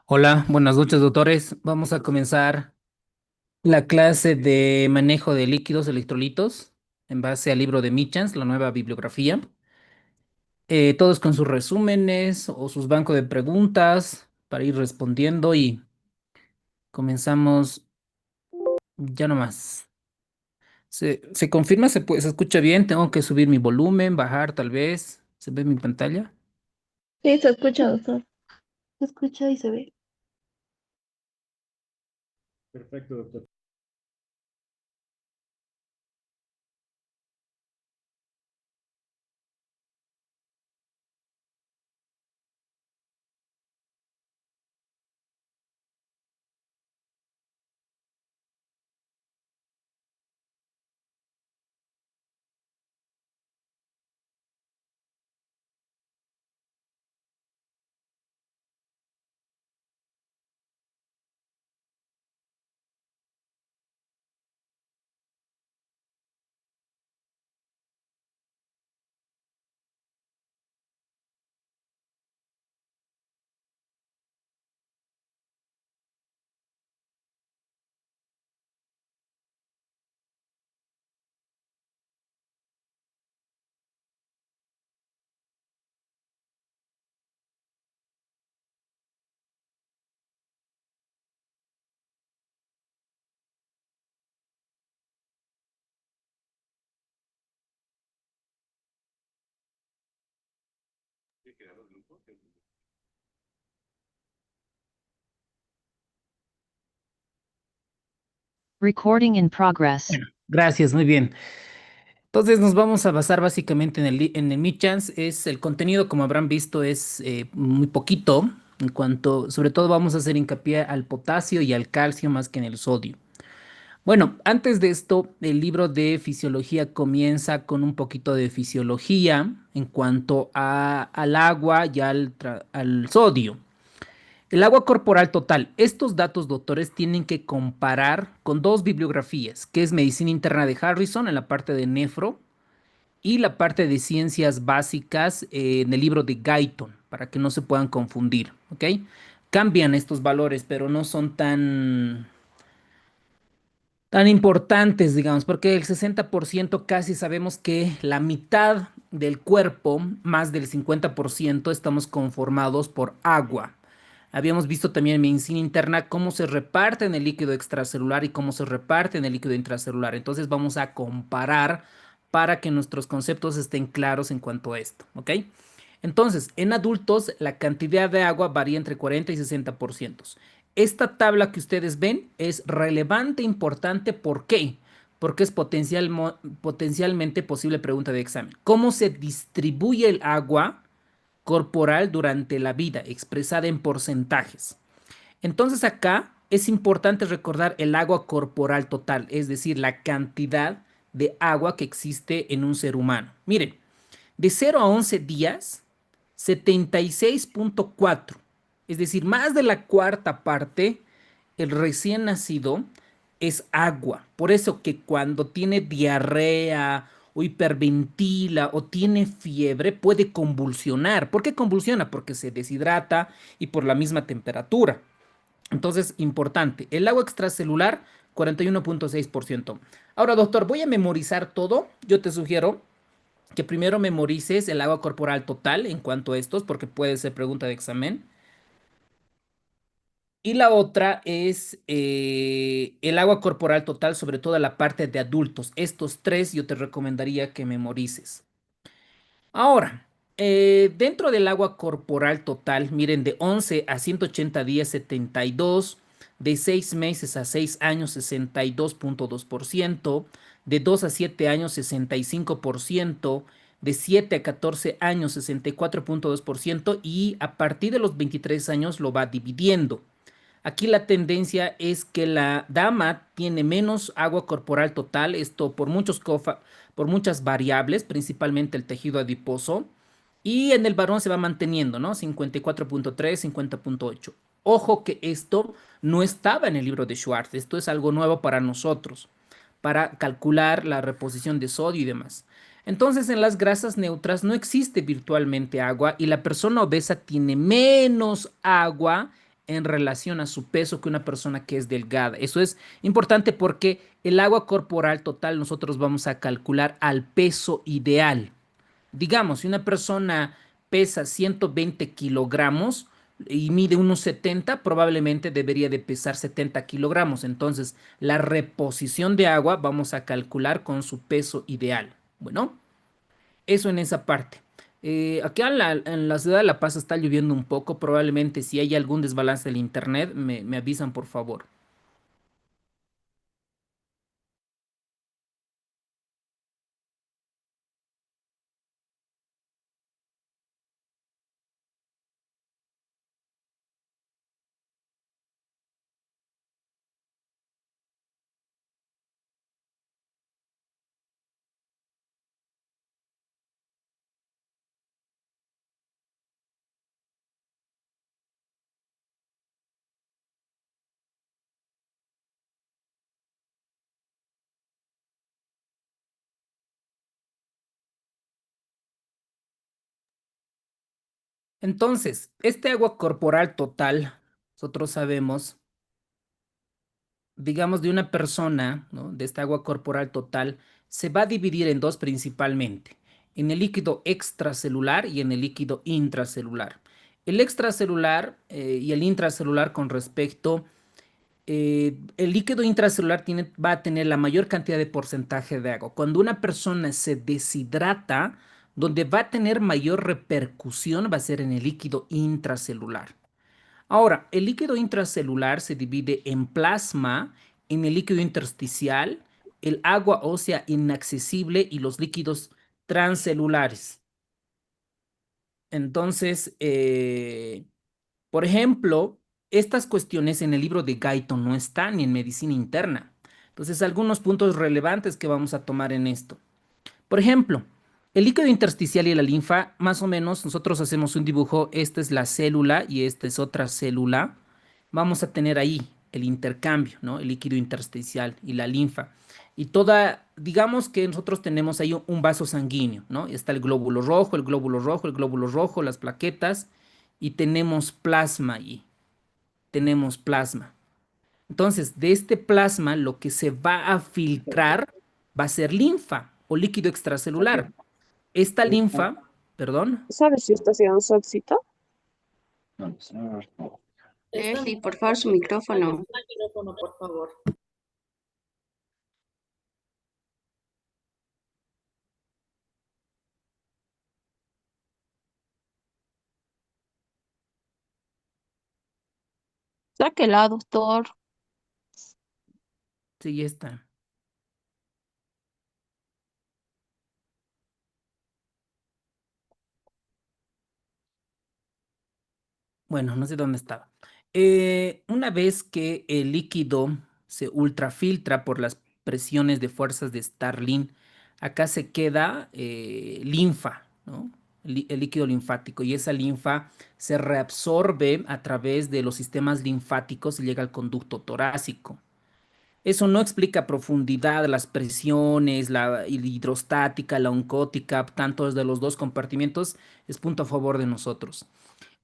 Hola, buenas noches, doctores. Vamos a comenzar la clase de manejo de líquidos electrolitos en base al libro de Michans, la nueva bibliografía. Todos con sus resúmenes o sus bancos de preguntas para ir respondiendo y comenzamos ya nomás. ¿Se confirma? ¿Se escucha bien? ¿Tengo que subir mi volumen, bajar tal vez? ¿Se ve mi pantalla? Sí, se escucha, doctor. Se escucha y se ve. Perfecto, doctor. Recording in progress. Bueno, gracias, muy bien. Entonces nos vamos a basar básicamente en el Michans. Es el contenido, como habrán visto, es muy poquito en cuanto, sobre todo vamos a hacer hincapié al potasio y al calcio más que en el sodio. Bueno, antes de esto, el libro de fisiología comienza con un poquito de fisiología en cuanto al agua y al sodio. El agua corporal total. Estos datos, doctores, tienen que comparar con dos bibliografías, que es Medicina Interna de Harrison en la parte de nefro y la parte de ciencias básicas en el libro de Guyton, para que no se puedan confundir, ¿ok? Cambian estos valores, pero no son tan importantes, digamos, porque el 60% casi sabemos que la mitad del cuerpo, más del 50%, estamos conformados por agua. Habíamos visto también en medicina interna cómo se reparte en el líquido extracelular y cómo se reparte en el líquido intracelular. Entonces vamos a comparar para que nuestros conceptos estén claros en cuanto a esto, ¿ok? Entonces, en adultos la cantidad de agua varía entre 40 y 60%. Esta tabla que ustedes ven es relevante, importante. ¿Por qué? Porque es potencialmente posible pregunta de examen. ¿Cómo se distribuye el agua corporal durante la vida, expresada en porcentajes? Entonces acá es importante recordar el agua corporal total, es decir, la cantidad de agua que existe en un ser humano. Miren, de 0 a 11 días, 76,4, es decir, más de la cuarta parte, el recién nacido es agua. Por eso que cuando tiene diarrea o hiperventila o tiene fiebre puede convulsionar. ¿Por qué convulsiona? Porque se deshidrata y por la misma temperatura. Entonces, importante, el agua extracelular, 41,6%. Ahora, doctor, voy a memorizar todo. Yo te sugiero que primero memorices el agua corporal total en cuanto a estos, porque puede ser pregunta de examen. Y la otra es el agua corporal total, sobre todo la parte de adultos. Estos tres yo te recomendaría que memorices. Ahora, dentro del agua corporal total, miren, de 11 a 180 días, 72, de 6 meses a 6 años, 62,2%, de 2 a 7 años, 65%, de 7 a 14 años, 64,2% y a partir de los 23 años lo va dividiendo. Aquí la tendencia es que la dama tiene menos agua corporal total, esto por muchas variables, principalmente el tejido adiposo, y en el varón se va manteniendo, ¿no? 54,3, 50,8. Ojo que esto no estaba en el libro de Schwartz, esto es algo nuevo para nosotros, para calcular la reposición de sodio y demás. Entonces, en las grasas neutras no existe virtualmente agua y la persona obesa tiene menos agua en relación a su peso que una persona que es delgada. Eso es importante porque el agua corporal total nosotros vamos a calcular al peso ideal. Digamos, si una persona pesa 120 kilogramos y mide unos 70, probablemente debería de pesar 70 kilogramos. Entonces, la reposición de agua vamos a calcular con su peso ideal. Bueno, eso en esa parte. Acá en la ciudad de La Paz está lloviendo un poco. Probablemente si hay algún desbalance del internet, me avisan por favor. Entonces, este agua corporal total, nosotros sabemos, digamos, de una persona, ¿no? De esta agua corporal total, se va a dividir en dos principalmente, en el líquido extracelular y en el líquido intracelular. El extracelular y el intracelular con respecto, el líquido intracelular va a tener la mayor cantidad de porcentaje de agua. Cuando una persona se deshidrata, donde va a tener mayor repercusión va a ser en el líquido intracelular. Ahora, el líquido intracelular se divide en plasma, en el líquido intersticial, el agua ósea inaccesible y los líquidos transcelulares. Entonces, por ejemplo, estas cuestiones en el libro de Guyton no están ni en medicina interna. Entonces, algunos puntos relevantes que vamos a tomar en esto. Por ejemplo, el líquido intersticial y la linfa, más o menos, nosotros hacemos un dibujo, esta es la célula y esta es otra célula. Vamos a tener ahí el intercambio, ¿no? El líquido intersticial y la linfa. Y toda, digamos que nosotros tenemos ahí un vaso sanguíneo, ¿no? Está el glóbulo rojo, el glóbulo rojo, el glóbulo rojo, las plaquetas, y tenemos plasma allí, tenemos plasma. Entonces, de este plasma, lo que se va a filtrar va a ser linfa o líquido extracelular. Esta linfa, perdón, ¿Sabes si está haciendo su éxito? Leslie, por favor, su micrófono. Por favor. Sáquela, doctor. sí, ya está. Bueno, no sé dónde estaba. Una vez que el líquido se ultrafiltra por las presiones de fuerzas de Starling, acá se queda linfa, ¿no? El líquido linfático y esa linfa se reabsorbe a través de los sistemas linfáticos y llega al conducto torácico. Eso no explica a profundidad las presiones, la hidrostática, la oncótica, tantos de los dos compartimientos, es punto a favor de nosotros.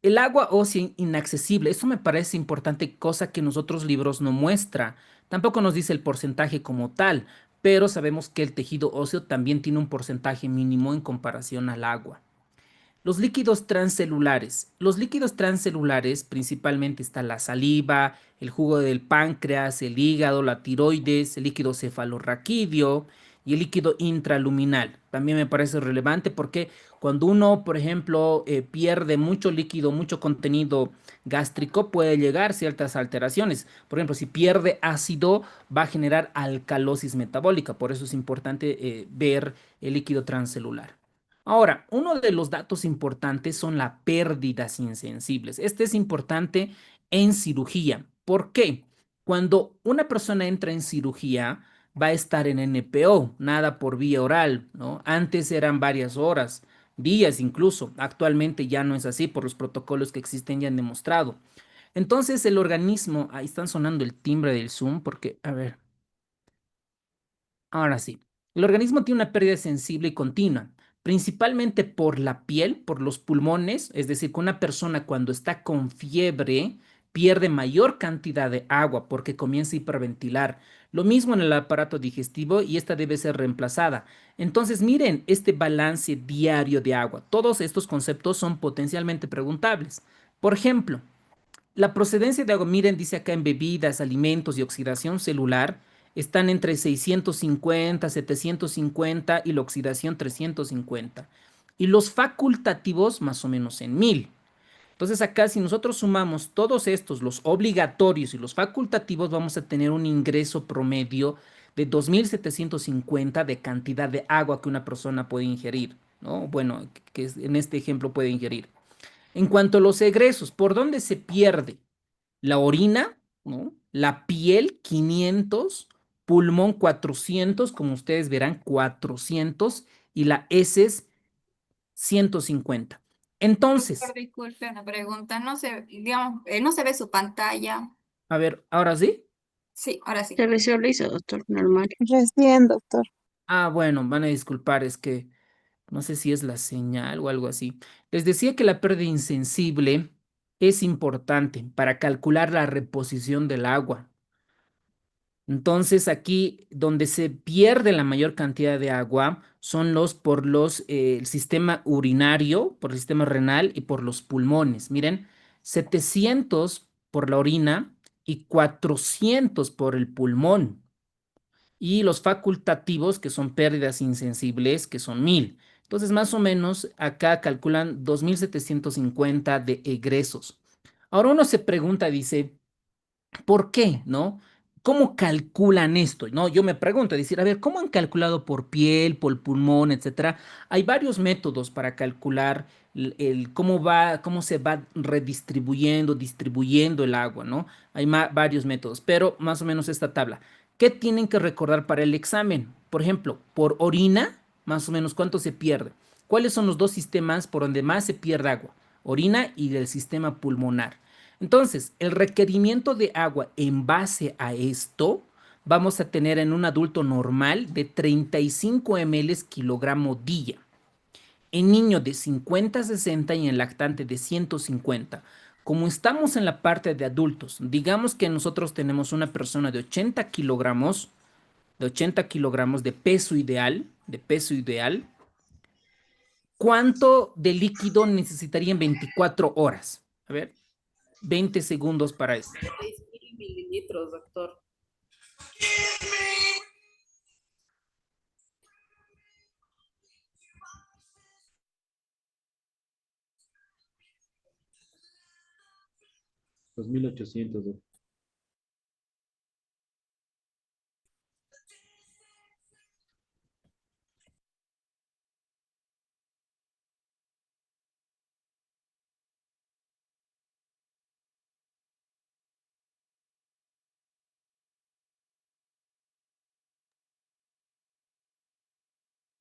El agua ósea inaccesible, eso me parece importante, cosa que en los otros libros no muestra. Tampoco nos dice el porcentaje como tal, pero sabemos que el tejido óseo también tiene un porcentaje mínimo en comparación al agua. Los líquidos transcelulares. Los líquidos transcelulares principalmente está la saliva, el jugo del páncreas, el hígado, la tiroides, el líquido cefalorraquídeo y el líquido intraluminal. También me parece relevante porque cuando uno, por ejemplo, pierde mucho líquido, mucho contenido gástrico, puede llegar a ciertas alteraciones. Por ejemplo, si pierde ácido, va a generar alcalosis metabólica. Por eso es importante ver el líquido transcelular. Ahora, uno de los datos importantes son las pérdidas insensibles. Este es importante en cirugía. ¿Por qué? Cuando una persona entra en cirugía, va a estar en NPO, nada por vía oral, ¿no? Antes eran varias horas, días incluso. Actualmente ya no es así por los protocolos que existen y han demostrado. Entonces el organismo, ahí están sonando el timbre del Zoom porque, a ver. Ahora sí, el organismo tiene una pérdida sensible y continua, principalmente por la piel, por los pulmones, es decir, que una persona cuando está con fiebre pierde mayor cantidad de agua porque comienza a hiperventilar. Lo mismo en el aparato digestivo y esta debe ser reemplazada. Entonces, miren este balance diario de agua. Todos estos conceptos son potencialmente preguntables. Por ejemplo, la procedencia de agua, miren, dice acá en bebidas, alimentos y oxidación celular, están entre 650, 750 y la oxidación 350. Y los facultativos más o menos en 1000. Entonces acá si nosotros sumamos todos estos, los obligatorios y los facultativos, vamos a tener un ingreso promedio de 2750 de cantidad de agua que una persona puede ingerir, ¿no? Bueno, que en este ejemplo puede ingerir. En cuanto a los egresos, ¿por dónde se pierde? La orina, ¿no? La piel, 500, pulmón, 400, como ustedes verán, 400, y la heces, 150. Entonces, Doctor, disculpe una pregunta. No se, digamos, no se ve su pantalla. a ver, ahora sí. Sí, ahora sí. Se visualiza, doctor, normal. Recién, doctor. Ah, bueno, van a disculpar, es que no sé si es la señal o algo así. Les decía que la pérdida insensible es importante para calcular la reposición del agua. Entonces aquí donde se pierde la mayor cantidad de agua son el sistema urinario, por el sistema renal y por los pulmones. Miren, 700 por la orina y 400 por el pulmón. Y los facultativos, que son pérdidas insensibles, que son 1000. Entonces, más o menos, acá calculan 2750 de egresos. Ahora uno se pregunta, dice, ¿por qué? ¿No? ¿Cómo calculan esto? No, yo me pregunto, decir, a ver, ¿cómo han calculado por piel, por pulmón, etcétera? Hay varios métodos para calcular cómo se va redistribuyendo, distribuyendo el agua, ¿no? Hay varios métodos, pero más o menos esta tabla. ¿Qué tienen que recordar para el examen? Por ejemplo, por orina, más o menos, ¿cuánto se pierde? ¿Cuáles son los dos sistemas por donde más se pierde agua? Orina y el sistema pulmonar. Entonces, el requerimiento de agua en base a esto, vamos a tener en un adulto normal de 35 ml kilogramo día, en niño de 50 a 60 y en lactante de 150. Como estamos en la parte de adultos, digamos que nosotros tenemos una persona de 80 kilogramos de peso ideal, ¿cuánto de líquido necesitaría en 24 horas? A ver, 20 segundos para eso. 6.000 mililitros, doctor. 2800.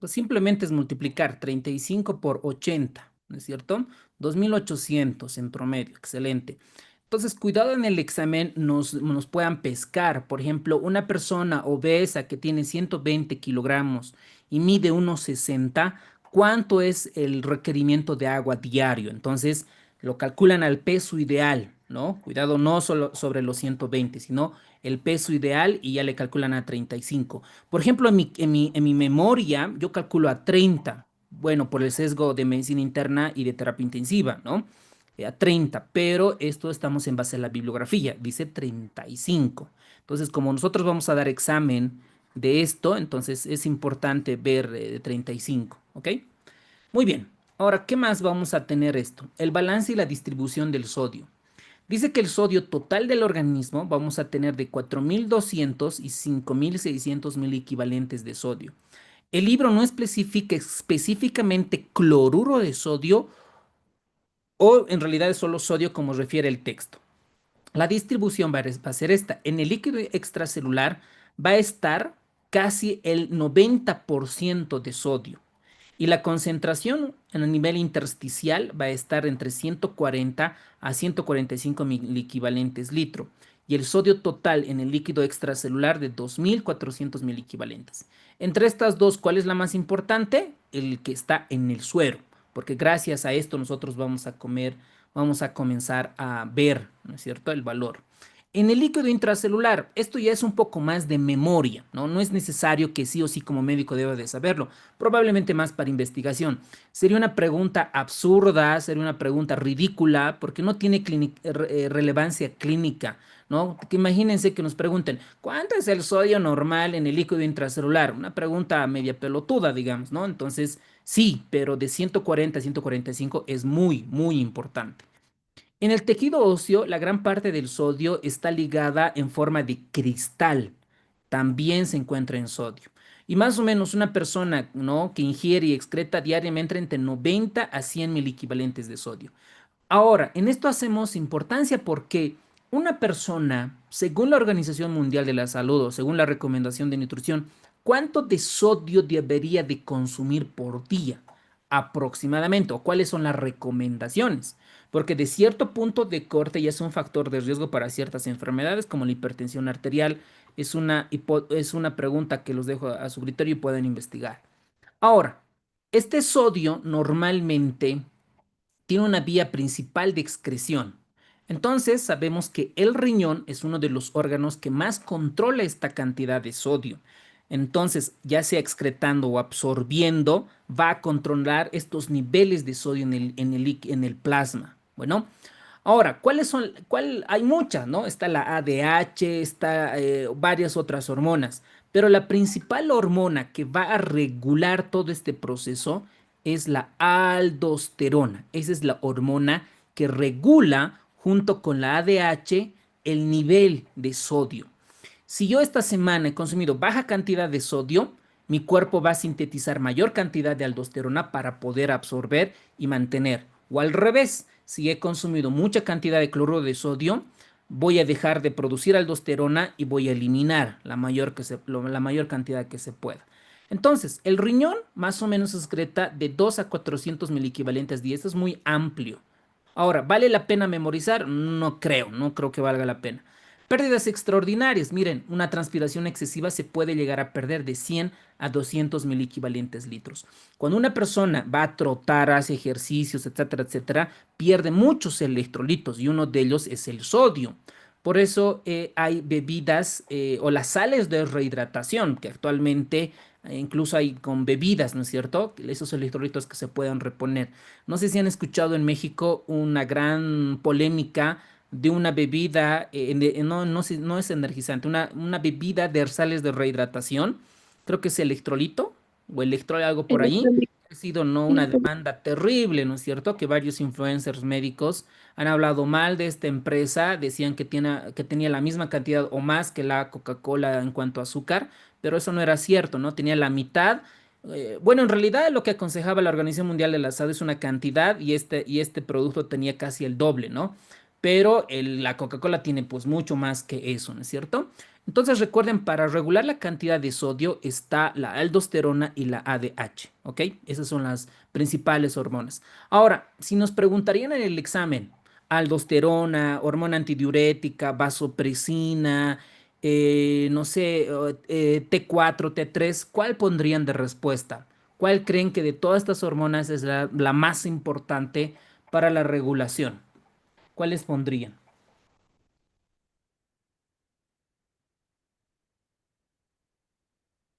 Pues simplemente es multiplicar 35 por 80, ¿no es cierto? 2800 en promedio, excelente. Entonces, cuidado en el examen nos puedan pescar. Por ejemplo, una persona obesa que tiene 120 kilogramos y mide 1,60, ¿cuánto es el requerimiento de agua diario? Entonces, lo calculan al peso ideal, ¿no? Cuidado, no solo sobre los 120, sino el peso ideal y ya le calculan a 35. Por ejemplo, en mi memoria, yo calculo a 30. Bueno, por el sesgo de medicina interna y de terapia intensiva, ¿no? A 30, pero esto estamos en base a la bibliografía, dice 35. Entonces, como nosotros vamos a dar examen de esto, entonces es importante ver 35, ¿ok? Muy bien. Ahora, ¿qué más vamos a tener esto? El balance y la distribución del sodio. Dice que el sodio total del organismo vamos a tener de 4200 y 5600 mil equivalentes de sodio. El libro no especifica específicamente cloruro de sodio o en realidad es solo sodio como refiere el texto. La distribución va a ser esta. En el líquido extracelular va a estar casi el 90% de sodio. Y la concentración en el nivel intersticial va a estar entre 140 a 145 mil equivalentes litro. Y el sodio total en el líquido extracelular de 2400 mil equivalentes. Entre estas dos, ¿cuál es la más importante? El que está en el suero. Porque gracias a esto nosotros vamos a comer vamos a comenzar a ver, ¿no es cierto?, el valor. En el líquido intracelular, esto ya es un poco más de memoria, ¿no? No es necesario que sí o sí como médico deba de saberlo, probablemente más para investigación. Sería una pregunta absurda, sería una pregunta ridícula, porque no tiene relevancia clínica, ¿no? Que imagínense que nos pregunten, ¿cuánto es el sodio normal en el líquido intracelular? Una pregunta media pelotuda, digamos, ¿no? Entonces, sí, pero de 140 a 145 es muy, muy importante. En el tejido óseo, la gran parte del sodio está ligada en forma de cristal. También se encuentra en sodio. Y más o menos una persona, ¿no?, que ingiere y excreta diariamente entre 90 a 100 equivalentes de sodio. Ahora, en esto hacemos importancia porque una persona, según la Organización Mundial de la Salud o según la recomendación de nutrición, ¿cuánto de sodio debería de consumir por día aproximadamente? ¿O cuáles son las recomendaciones? Porque de cierto punto de corte ya es un factor de riesgo para ciertas enfermedades como la hipertensión arterial. Es una pregunta que los dejo a su criterio y pueden investigar. Ahora, este sodio normalmente tiene una vía principal de excreción. Entonces sabemos que el riñón es uno de los órganos que más controla esta cantidad de sodio. Entonces, ya sea excretando o absorbiendo, va a controlar estos niveles de sodio en el plasma. Bueno, ahora, ¿cuáles son? Hay muchas, ¿no? Está la ADH, está varias otras hormonas, pero la principal hormona que va a regular todo este proceso es la aldosterona. Esa es la hormona que regula junto con la ADH el nivel de sodio. Si yo esta semana he consumido baja cantidad de sodio, mi cuerpo va a sintetizar mayor cantidad de aldosterona para poder absorber y mantener. O al revés, si he consumido mucha cantidad de cloruro de sodio, voy a dejar de producir aldosterona y voy a eliminar la mayor cantidad que se pueda. Entonces, el riñón más o menos excreta de 2 a 400 equivalentes día. Esto es muy amplio. Ahora, ¿vale la pena memorizar? No creo que valga la pena. Pérdidas extraordinarias. Miren, una transpiración excesiva se puede llegar a perder de 100 a 200 equivalentes litros. Cuando una persona va a trotar, hace ejercicios, etcétera, etcétera, pierde muchos electrolitos y uno de ellos es el sodio. Por eso hay bebidas o las sales de rehidratación que actualmente incluso hay con bebidas, ¿no es cierto? Esos electrolitos que se puedan reponer. No sé si han escuchado en México una gran polémica de una bebida, no es energizante, una bebida de sales de rehidratación, creo que es electrolito o algo por ahí. Electrónico. Ha sido no una demanda terrible, ¿no es cierto? Que varios influencers médicos han hablado mal de esta empresa, decían que tenía la misma cantidad o más que la Coca-Cola en cuanto a azúcar, pero eso no era cierto, ¿no? Tenía la mitad. Bueno, en realidad lo que aconsejaba la Organización Mundial de la Salud es una cantidad y este producto tenía casi el doble, ¿no? Pero la Coca-Cola tiene pues mucho más que eso, ¿no es cierto? Entonces recuerden, para regular la cantidad de sodio está la aldosterona y la ADH, ¿ok? Esas son las principales hormonas. Ahora, si nos preguntarían en el examen, aldosterona, hormona antidiurética, vasopresina, no sé, T4, T3, ¿cuál pondrían de respuesta? ¿Cuál creen que de todas estas hormonas es la más importante para la regulación? ¿Cuáles pondrían?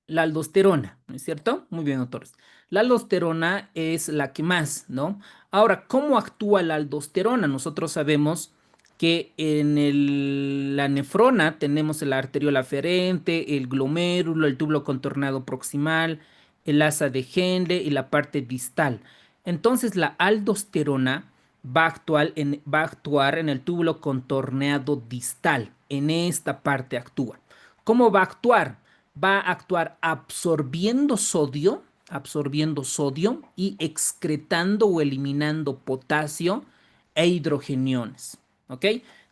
La aldosterona, ¿no es cierto? Muy bien, doctores. La aldosterona es la que más, ¿no? Ahora, ¿cómo actúa la aldosterona? Nosotros sabemos que en la nefrona tenemos la arteriola aferente, el glomérulo, el túbulo contorneado proximal, el asa de Henle y la parte distal. Entonces, la aldosterona va a actuar en el túbulo contorneado distal. En esta parte actúa. ¿Cómo va a actuar? Va a actuar absorbiendo sodio y excretando o eliminando potasio e hidrogeniones. ¿Ok?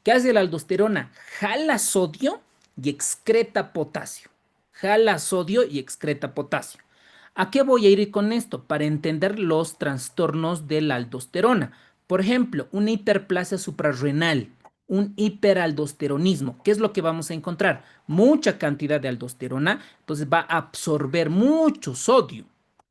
¿Qué hace la aldosterona? Jala sodio y excreta potasio. Jala sodio y excreta potasio. ¿A qué voy a ir con esto? Para entender los trastornos de la aldosterona. Por ejemplo, una hiperplasia suprarrenal, un hiperaldosteronismo. ¿Qué es lo que vamos a encontrar? Mucha cantidad de aldosterona, entonces va a absorber mucho sodio,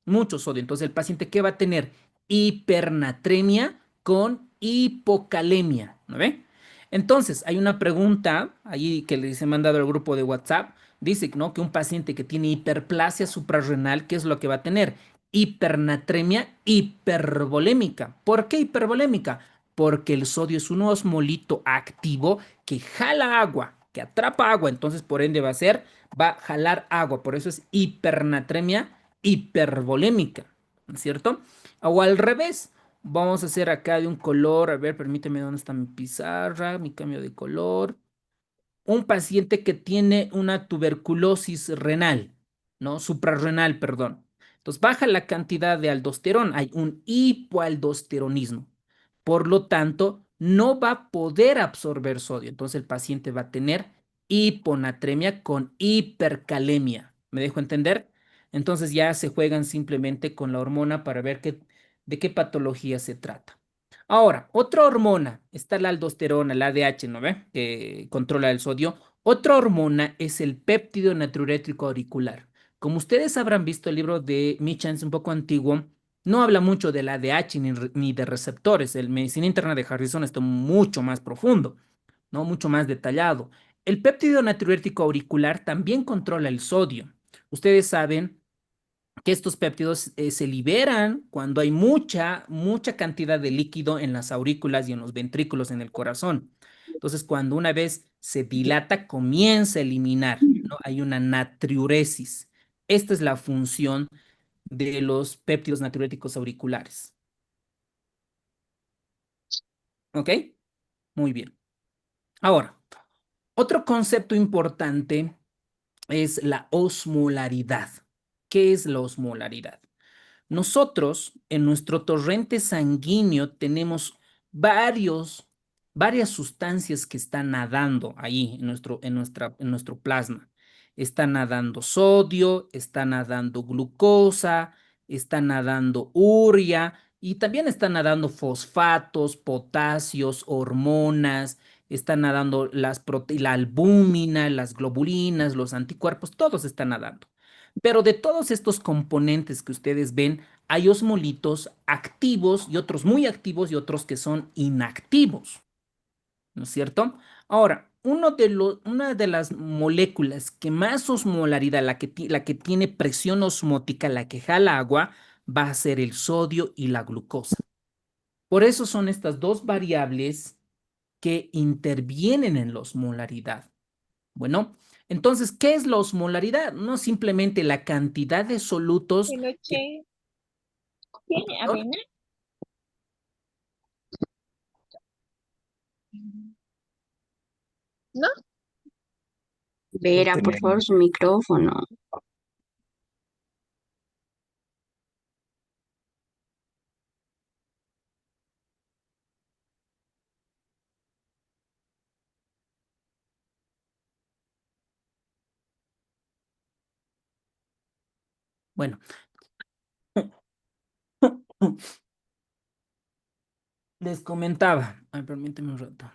mucho sodio. Entonces el paciente, ¿qué va a tener? Hipernatremia con hipocalemia, ¿no ve? Entonces, hay una pregunta ahí que les he mandado al grupo de WhatsApp. Dice, ¿no? Que un paciente que tiene hiperplasia suprarrenal, ¿qué es lo que va a tener? Hipernatremia hipervolémica. ¿Por qué hipervolémica? Porque el sodio es un osmolito activo que jala agua, que atrapa agua, entonces por ende va a jalar agua, por eso es hipernatremia hipervolémica, ¿no es cierto? O al revés, vamos a hacer acá de un color, a ver, permíteme, ¿dónde está mi pizarra? Mi cambio de color. Un paciente que tiene una tuberculosis renal, ¿no? Suprarrenal, perdón. Entonces baja la cantidad de aldosterona, hay un hipoaldosteronismo. Por lo tanto, no va a poder absorber sodio. Entonces el paciente va a tener hiponatremia con hipercalemia. ¿Me dejo entender? Entonces ya se juegan simplemente con la hormona para ver de qué patología se trata. Ahora, otra hormona, está la aldosterona, la ADH, ¿no ve? Que controla el sodio. Otra hormona es el péptido natriurético auricular. Como ustedes habrán visto el libro de Michans, un poco antiguo, no habla mucho del ADH ni de receptores. El Medicina Interna de Harrison está mucho más profundo, ¿no? Mucho más detallado. El péptido natriurético auricular también controla el sodio. Ustedes saben que estos péptidos se liberan cuando hay mucha cantidad de líquido en las aurículas y en los ventrículos en el corazón. Entonces, cuando una vez se dilata, comienza a eliminar, ¿no? Hay una natriuresis. Esta es la función de los péptidos natriuréticos auriculares. ¿Ok? Muy bien. Ahora, otro concepto importante es la osmolaridad. ¿Qué es la osmolaridad? Nosotros, en nuestro torrente sanguíneo, tenemos varias sustancias que están nadando ahí en nuestro plasma. Está nadando sodio, está nadando glucosa, está nadando urea y también están nadando fosfatos, potasios, hormonas, están nadando la albúmina, las globulinas, los anticuerpos, todos están nadando. Pero de todos estos componentes que ustedes ven, hay osmolitos activos y otros muy activos y otros que son inactivos, ¿no es cierto? Ahora, una de las moléculas que más osmolaridad, la que tiene presión osmótica, la que jala agua, va a ser el sodio y la glucosa. Por eso son estas dos variables que intervienen en la osmolaridad. Bueno, entonces, ¿qué es la osmolaridad? No simplemente la cantidad de solutos De que... noche tiene ¿Perdón? avena. ¿No? Vera, por favor, su micrófono. Bueno, les comentaba. Ay, permíteme un rato.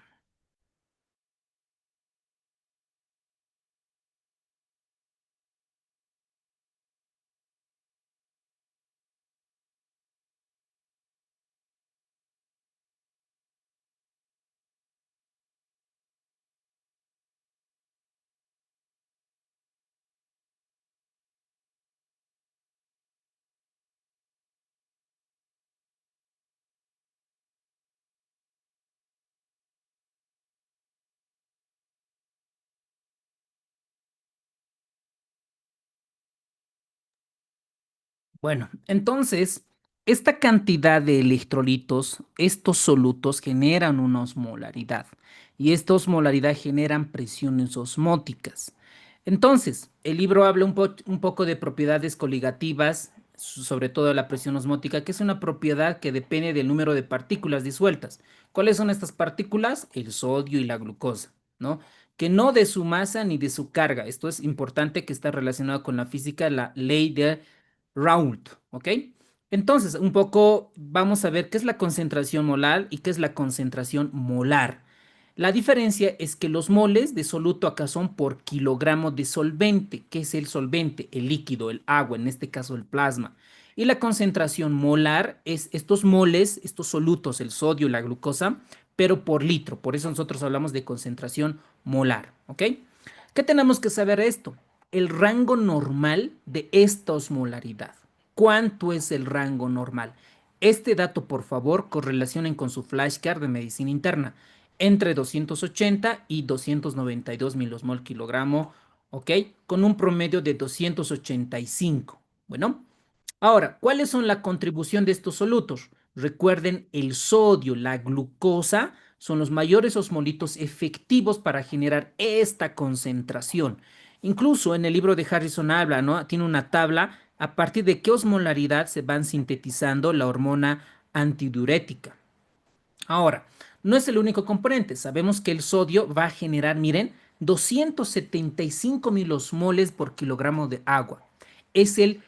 Bueno, entonces, esta cantidad de electrolitos, estos solutos generan una osmolaridad y esta osmolaridad generan presiones osmóticas. Entonces, el libro habla un poco de propiedades coligativas, sobre todo la presión osmótica, que es una propiedad que depende del número de partículas disueltas. ¿Cuáles son estas partículas? El sodio y la glucosa, ¿no? Que no de su masa ni de su carga. Esto es importante, que está relacionado con la física, la ley de Raoult, ¿ok? Entonces, un poco vamos a ver qué es la concentración molar y qué es la concentración molar. La diferencia es que los moles de soluto acá son por kilogramo de solvente. ¿Qué es el solvente? El líquido, el agua, en este caso el plasma. Y la concentración molar es estos moles, estos solutos, el sodio y la glucosa, pero por litro. Por eso nosotros hablamos de concentración molar, ¿ok? ¿Qué tenemos que saber de esto? El rango normal de esta osmolaridad. ¿Cuánto es el rango normal? Este dato, por favor, correlacionen con su flashcard de medicina interna. Entre 280 y 292 milosmol kilogramo, ¿ok? Con un promedio de 285. Bueno, ahora, ¿cuáles son la contribución de estos solutos? Recuerden, el sodio, la glucosa son los mayores osmolitos efectivos para generar esta concentración. Incluso en el libro de Harrison habla, ¿no? Tiene una tabla a partir de qué osmolaridad se van sintetizando la hormona antidiurética. Ahora, no es el único componente. Sabemos que el sodio va a generar, miren, 275 milosmoles por kilogramo de agua. Es el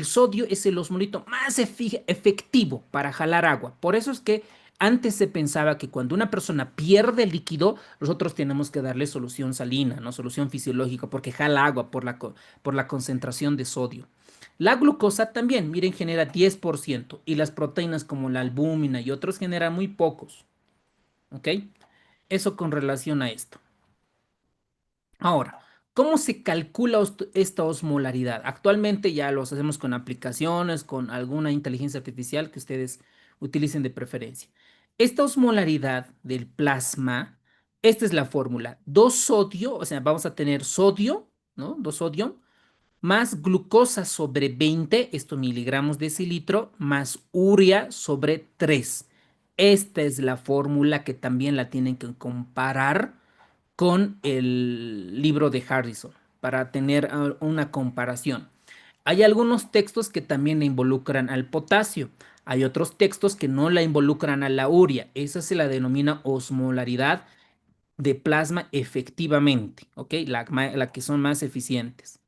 sodio es el osmolito más efectivo para jalar agua. Por eso es que antes se pensaba que cuando una persona pierde líquido, nosotros tenemos que darle solución salina, no solución fisiológica, porque jala agua por la concentración de sodio. La glucosa también, miren, genera 10% y las proteínas como la albúmina y otros generan muy pocos. ¿Ok? Eso con relación a esto. Ahora, ¿cómo se calcula esta osmolaridad? Actualmente ya los hacemos con aplicaciones, con alguna inteligencia artificial que ustedes utilicen de preferencia. Esta osmolaridad del plasma, esta es la fórmula. 2 sodio, o sea, vamos a tener sodio, ¿no? 2 sodio más glucosa sobre 20, esto miligramos decilitro, más urea sobre 3. Esta es la fórmula que también la tienen que comparar con el libro de Harrison para tener una comparación. Hay algunos textos que también le involucran al potasio. Hay otros textos que no la involucran a la urea. Esa se la denomina osmolaridad de plasma efectivamente, ¿ok? La que son más eficientes.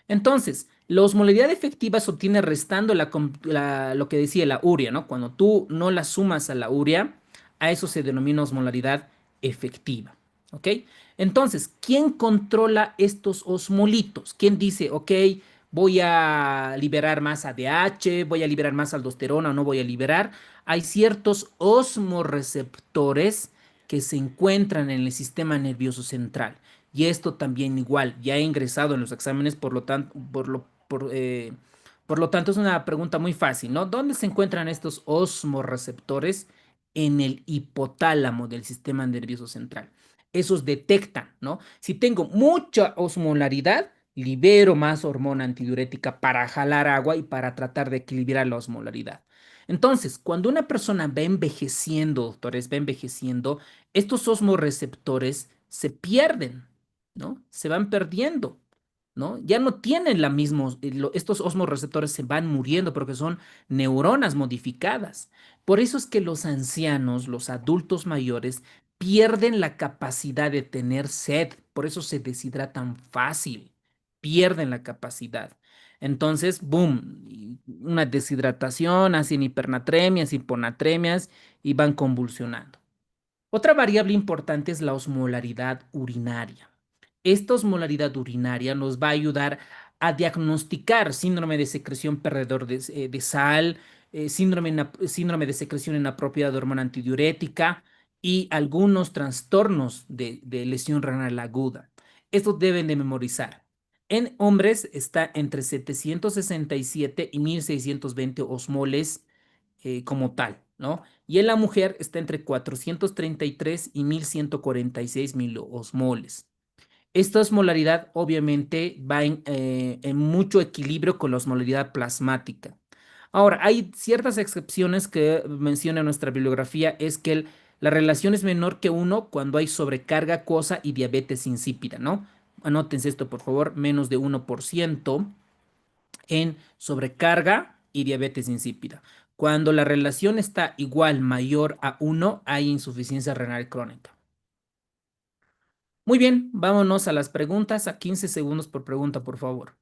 Entonces, la osmolaridad efectiva se obtiene restando lo que decía la urea, ¿no? Cuando tú no la sumas a la urea, a eso se denomina osmolaridad efectiva, ¿ok? Entonces, ¿quién controla estos osmolitos? ¿Quién dice, ok, voy a liberar más ADH, voy a liberar más aldosterona o no voy a liberar? Hay ciertos osmoreceptores que se encuentran en el sistema nervioso central. Y esto también igual, ya he ingresado en los exámenes, por lo tanto es una pregunta muy fácil, ¿no? ¿Dónde se encuentran estos osmoreceptores? En el hipotálamo del sistema nervioso central. Esos detectan, ¿no? Si tengo mucha osmolaridad, libero más hormona antidiurética para jalar agua y para tratar de equilibrar la osmolaridad. Entonces, cuando una persona va envejeciendo, doctores, va envejeciendo, estos osmoreceptores se pierden, ¿no? Se van perdiendo, ¿no? Ya no tienen la misma, estos osmoreceptores se van muriendo porque son neuronas modificadas. Por eso es que los ancianos, los adultos mayores, pierden la capacidad de tener sed, por eso se deshidratan fácil, pierden la capacidad. Entonces, boom, una deshidratación, hacen hipernatremias, hiponatremias y van convulsionando. Otra variable importante es la osmolaridad urinaria. Esta osmolaridad urinaria nos va a ayudar a diagnosticar síndrome de secreción perdedor de sal, síndrome de secreción inapropiada de hormona antidiurética y algunos trastornos de lesión renal aguda. Estos deben de memorizar. En hombres está entre 767 y 1620 osmoles como tal, ¿no? Y en la mujer está entre 433 y 1146 miliosmoles. Esta osmolaridad obviamente va en mucho equilibrio con la osmolaridad plasmática. Ahora, hay ciertas excepciones que menciona nuestra bibliografía, es que la relación es menor que uno cuando hay sobrecarga acuosa y diabetes insípida, ¿no? Anótense esto, por favor, menos de 1% en sobrecarga y diabetes insípida. Cuando la relación está igual, mayor a uno, hay insuficiencia renal crónica. Muy bien, vámonos a las preguntas, a 15 segundos por pregunta, por favor.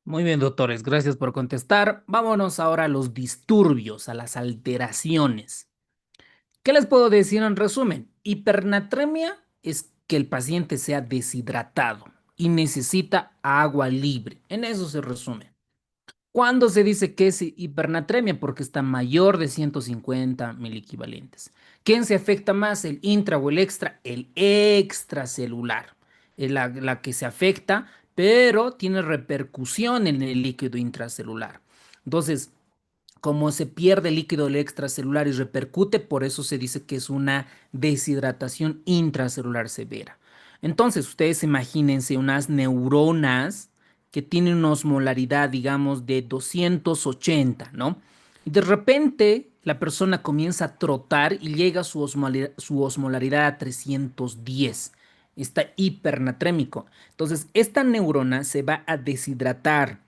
Muy bien, doctores, gracias por contestar. Vámonos ahora a los disturbios, a las alteraciones. ¿Qué les puedo decir en resumen? Hipernatremia es que el paciente sea deshidratado y necesita agua libre. En eso se resume. ¿Cuándo se dice que es hipernatremia? Porque está mayor de 150 miliequivalentes. ¿Quién se afecta más, el intra o el extra? El extracelular. Es la que se afecta, pero tiene repercusión en el líquido intracelular. Entonces, como se pierde líquido del extracelular y repercute, por eso se dice que es una deshidratación intracelular severa. Entonces, ustedes imagínense unas neuronas que tienen una osmolaridad, digamos, de 280, ¿no? Y de repente la persona comienza a trotar y llega a su osmolaridad a 310. Está hipernatrémico. Entonces, esta neurona se va a deshidratar,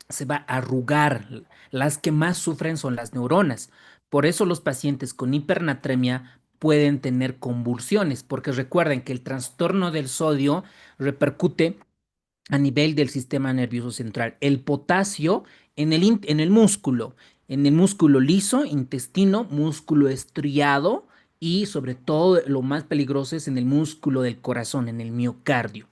se va a arrugar. Las que más sufren son las neuronas. Por eso los pacientes con hipernatremia pueden tener convulsiones, porque recuerden que el trastorno del sodio repercute a nivel del sistema nervioso central. El potasio en el músculo liso, intestino, músculo estriado y sobre todo lo más peligroso es en el músculo del corazón, en el miocardio.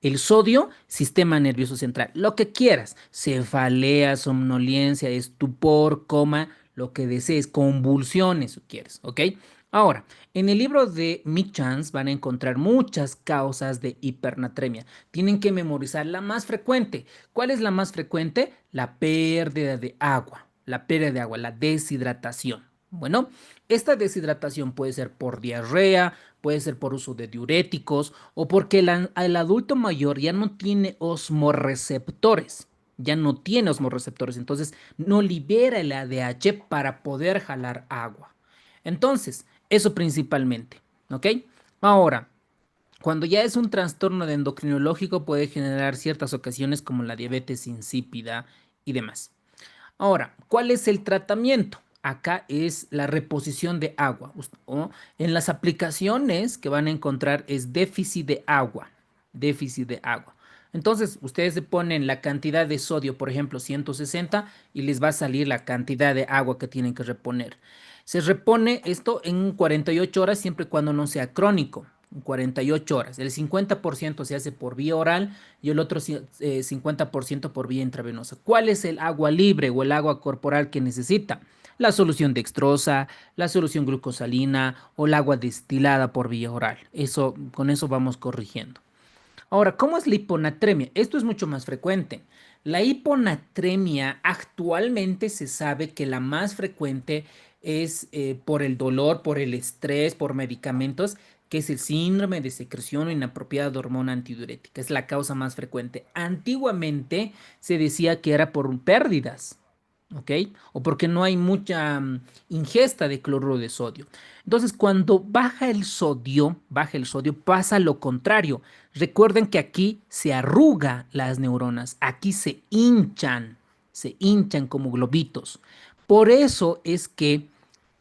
El sodio, sistema nervioso central. Lo que quieras, cefalea, somnolencia, estupor, coma, lo que desees, convulsiones, si quieres, ¿ok? Ahora, en el libro de Mick Chance van a encontrar muchas causas de hipernatremia. Tienen que memorizar la más frecuente. ¿Cuál es la más frecuente? La pérdida de agua. La pérdida de agua, la deshidratación. Bueno, esta deshidratación puede ser por diarrea, puede ser por uso de diuréticos o porque el adulto mayor ya no tiene osmorreceptores. Ya no tiene osmorreceptores, entonces no libera el ADH para poder jalar agua. Entonces, eso principalmente, ¿ok? Ahora, cuando ya es un trastorno de endocrinológico puede generar ciertas ocasiones como la diabetes insípida y demás. Ahora, ¿cuál es el tratamiento? Acá es la reposición de agua. En las aplicaciones que van a encontrar es déficit de agua, déficit de agua. Entonces, ustedes se ponen la cantidad de sodio, por ejemplo, 160, y les va a salir la cantidad de agua que tienen que reponer. Se repone esto en 48 horas siempre y cuando no sea crónico. 48 horas. El 50% se hace por vía oral y el otro 50% por vía intravenosa. ¿Cuál es el agua libre o el agua corporal que necesita? La solución dextrosa, la solución glucosalina o el agua destilada por vía oral. Eso, con eso vamos corrigiendo. Ahora, ¿cómo es la hiponatremia? Esto es mucho más frecuente. La hiponatremia actualmente se sabe que la más frecuente es por el dolor, por el estrés, por medicamentos, que es el síndrome de secreción inapropiada de hormona antidiurética. Es la causa más frecuente. Antiguamente se decía que era por pérdidas, ¿ok? O porque no hay mucha ingesta de cloruro de sodio. Entonces, cuando baja el sodio, pasa lo contrario. Recuerden que aquí se arruga las neuronas, aquí se hinchan como globitos. Por eso es que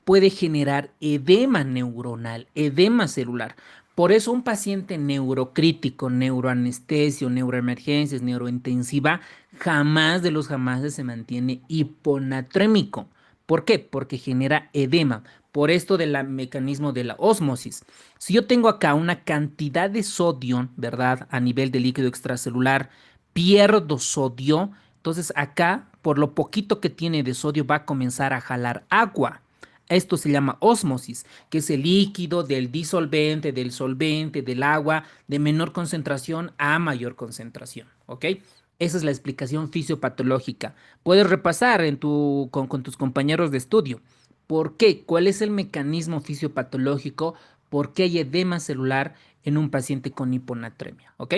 puede generar edema neuronal, edema celular. Por eso un paciente neurocrítico, neuroanestesio, neuroemergencias, neurointensiva, jamás de los jamases se mantiene hiponatrémico. ¿Por qué? Porque genera edema. Por esto del mecanismo de la ósmosis. Si yo tengo acá una cantidad de sodio, ¿verdad? A nivel de líquido extracelular, pierdo sodio. Entonces acá, por lo poquito que tiene de sodio, va a comenzar a jalar agua. Esto se llama ósmosis, que es el líquido del disolvente, del solvente, del agua, de menor concentración a mayor concentración. ¿Ok? Esa es la explicación fisiopatológica. Puedes repasar con tus compañeros de estudio. ¿Por qué? ¿Cuál es el mecanismo fisiopatológico? ¿Por qué hay edema celular en un paciente con hiponatremia? ¿Ok?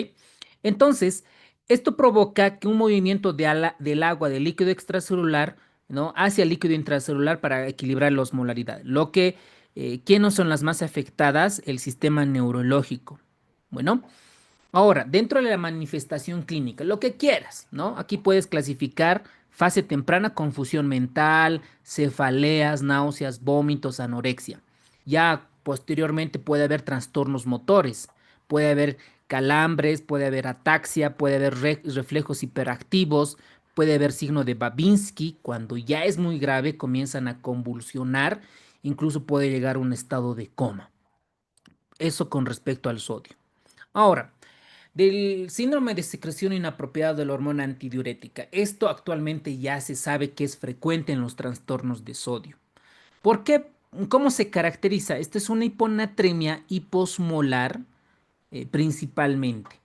Entonces, esto provoca que un movimiento del agua del líquido extracelular, ¿no?, hacia el líquido intracelular para equilibrar la osmolaridad. ¿Quiénes son las más afectadas? El sistema neurológico. Bueno, ahora, dentro de la manifestación clínica, lo que quieras, ¿no? Aquí puedes clasificar fase temprana, confusión mental, cefaleas, náuseas, vómitos, anorexia. Ya posteriormente puede haber trastornos motores, puede haber calambres, puede haber ataxia, puede haber reflejos hiperactivos, Puede haber signo de Babinski, cuando ya es muy grave, comienzan a convulsionar, incluso puede llegar a un estado de coma. Eso con respecto al sodio. Ahora, del síndrome de secreción inapropiada de la hormona antidiurética. Esto actualmente ya se sabe que es frecuente en los trastornos de sodio. ¿Por qué? ¿Cómo se caracteriza? Esta es una hiponatremia hiposmolar principalmente.